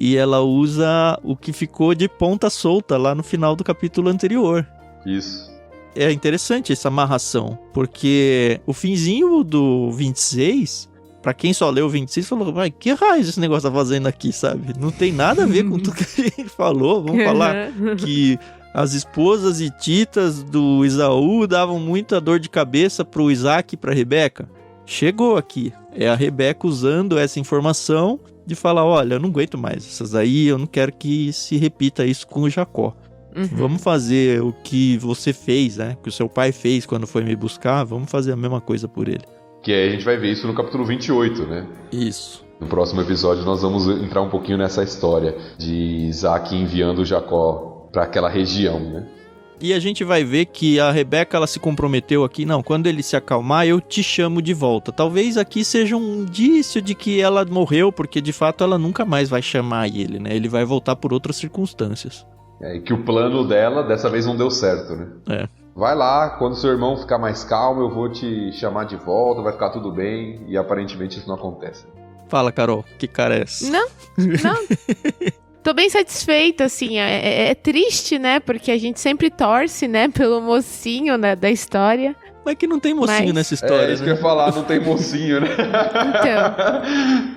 E ela usa o que ficou de ponta solta lá no final do capítulo anterior. Isso. É interessante essa amarração, porque o finzinho do 26, pra quem só leu o 26, falou, vai, que raio esse negócio tá fazendo aqui, sabe? Não tem nada a ver com tudo que a gente falou. Vamos falar que as esposas e titas do Esaú davam muita dor de cabeça pro Isaac e pra Rebeca. Chegou aqui. É a Rebeca usando essa informação de falar, olha, eu não aguento mais essas aí, eu não quero que se repita isso com o Jacó. Vamos fazer o que você fez, né? Que o seu pai fez quando foi me buscar, vamos fazer a mesma coisa por ele. Que aí a gente vai ver isso no capítulo 28, né? Isso. No próximo episódio nós vamos entrar um pouquinho nessa história de Isaac enviando Jacó para aquela região, né? E a gente vai ver que a Rebeca, ela se comprometeu aqui, não, quando ele se acalmar, eu te chamo de volta. Talvez aqui seja um indício de que ela morreu, porque de fato ela nunca mais vai chamar ele, né? Ele vai voltar por outras circunstâncias. E que o plano dela dessa vez não deu certo, né? Vai lá, quando seu irmão ficar mais calmo, eu vou te chamar de volta, vai ficar tudo bem, e aparentemente isso não acontece. Fala, Carol, que cara é essa? Não. Tô bem satisfeita, assim, é triste, né, porque a gente sempre torce, né, pelo mocinho, né, da história. Mas que não tem mocinho nessa história, isso que eu ia falar, não tem mocinho, né?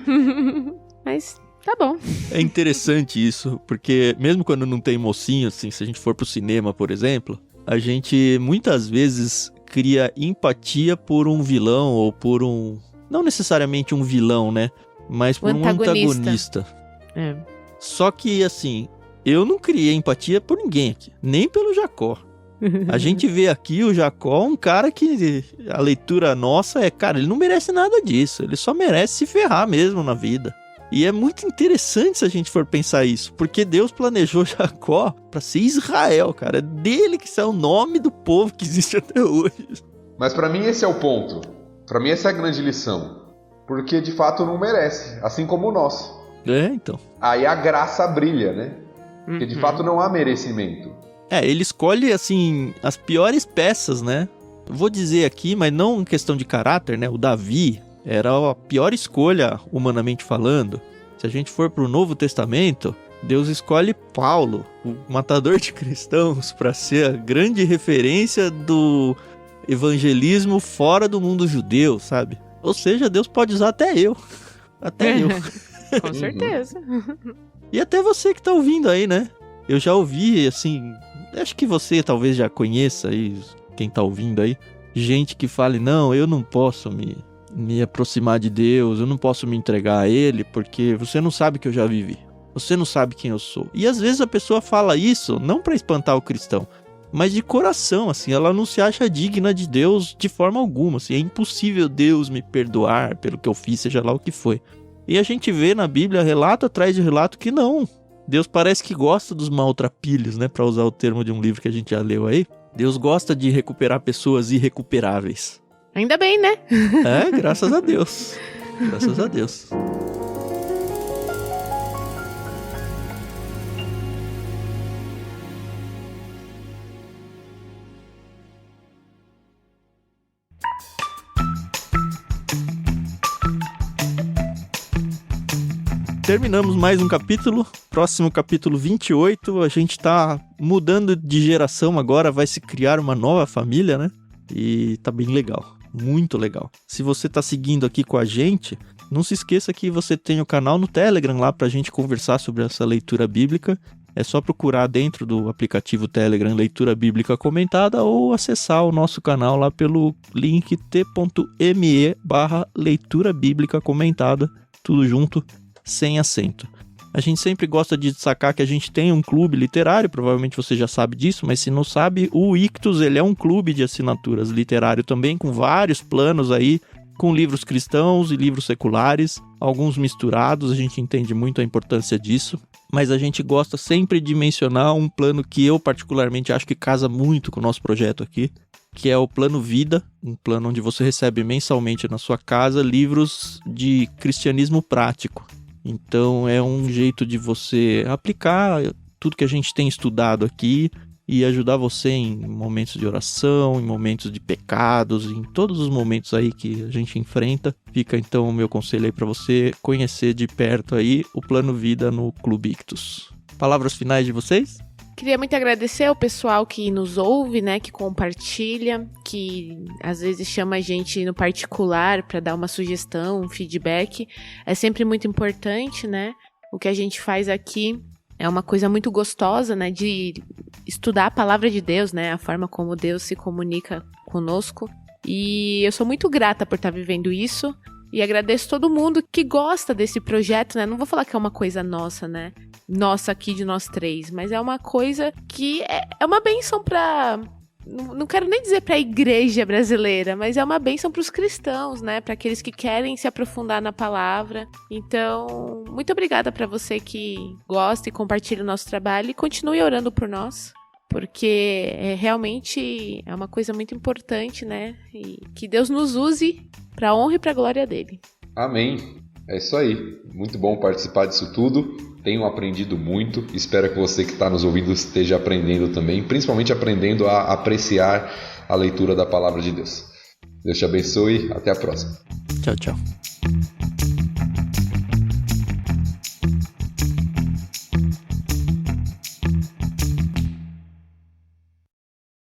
Então. Mas tá bom. É interessante isso, porque mesmo quando não tem mocinho, assim, se a gente for pro cinema, por exemplo, a gente muitas vezes cria empatia por um vilão ou por um... Não necessariamente um vilão, né? Mas por um antagonista. Só que, assim, eu não criei empatia por ninguém aqui, nem pelo Jacó. A gente vê aqui o Jacó, um cara que a leitura nossa é, cara, ele não merece nada disso, ele só merece se ferrar mesmo na vida. E é muito interessante se a gente for pensar isso, porque Deus planejou Jacó pra ser Israel, cara. É dele que é o nome do povo que existe até hoje. Mas pra mim esse é o ponto. Pra mim essa é a grande lição. Porque de fato não merece, assim como nós. Então. Aí a graça brilha, né? Porque de fato não há merecimento. Ele escolhe, assim, as piores peças, né? Vou dizer aqui, mas não em questão de caráter, né? O Davi era a pior escolha, humanamente falando. Se a gente for pro Novo Testamento, Deus escolhe Paulo, o matador de cristãos, para ser a grande referência do evangelismo fora do mundo judeu, sabe? Ou seja, Deus pode usar até eu. Até eu. Com certeza. E até você que tá ouvindo aí, né? Eu já ouvi, assim... Acho que você talvez já conheça aí, quem tá ouvindo aí. Gente que fale, não, eu não posso me me aproximar de Deus, eu não posso me entregar a Ele, porque você não sabe o que eu já vivi. Você não sabe quem eu sou. E às vezes a pessoa fala isso, não para espantar o cristão, mas de coração, assim, ela não se acha digna de Deus de forma alguma, assim, é impossível Deus me perdoar pelo que eu fiz, seja lá o que foi. E a gente vê na Bíblia relato atrás de relato que não. Deus parece que gosta dos maltrapilhos, né, para usar o termo de um livro que a gente já leu aí. Deus gosta de recuperar pessoas irrecuperáveis. Ainda bem, né? É, graças a Deus. Graças a Deus. Terminamos mais um capítulo, próximo capítulo 28, a gente tá mudando de geração agora, vai se criar uma nova família, né? E tá bem legal, muito legal. Se você tá seguindo aqui com a gente, não se esqueça que você tem o canal no Telegram lá pra gente conversar sobre essa leitura bíblica. É só procurar dentro do aplicativo Telegram Leitura Bíblica Comentada ou acessar o nosso canal lá pelo link t.me/Leitura Bíblica Comentada, tudo junto, sem acento. A gente sempre gosta de destacar que a gente tem um clube literário, provavelmente você já sabe disso, mas se não sabe, o Ictus, ele é um clube de assinaturas literário também, com vários planos aí, com livros cristãos e livros seculares, alguns misturados, a gente entende muito a importância disso, mas a gente gosta sempre de mencionar um plano que eu particularmente acho que casa muito com o nosso projeto aqui, que é o Plano Vida, um plano onde você recebe mensalmente na sua casa livros de cristianismo prático. Então é um jeito de você aplicar tudo que a gente tem estudado aqui e ajudar você em momentos de oração, em momentos de pecados, em todos os momentos aí que a gente enfrenta. Fica então o meu conselho aí para você conhecer de perto aí o Plano Vida no Clube Ictus. Palavras finais de vocês? Queria muito agradecer ao pessoal que nos ouve, né, que compartilha, que às vezes chama a gente no particular para dar uma sugestão, um feedback. É sempre muito importante, né? O que a gente faz aqui é uma coisa muito gostosa, né, de estudar a palavra de Deus, né, a forma como Deus se comunica conosco. E eu sou muito grata por estar vivendo isso. E agradeço todo mundo que gosta desse projeto, né? Não vou falar que é uma coisa nossa, né? Nossa aqui de nós três, mas é uma coisa que é uma bênção pra... Não quero nem dizer pra igreja brasileira, mas é uma bênção pros cristãos, né? Pra aqueles que querem se aprofundar na palavra. Então, muito obrigada pra você que gosta e compartilha o nosso trabalho e continue orando por nós. Porque realmente é uma coisa muito importante, né? E que Deus nos use para a honra e para a glória dele. Amém. É isso aí. Muito bom participar disso tudo. Tenho aprendido muito. Espero que você que está nos ouvindo esteja aprendendo também. Principalmente aprendendo a apreciar a leitura da palavra de Deus. Deus te abençoe. Até a próxima. Tchau, tchau.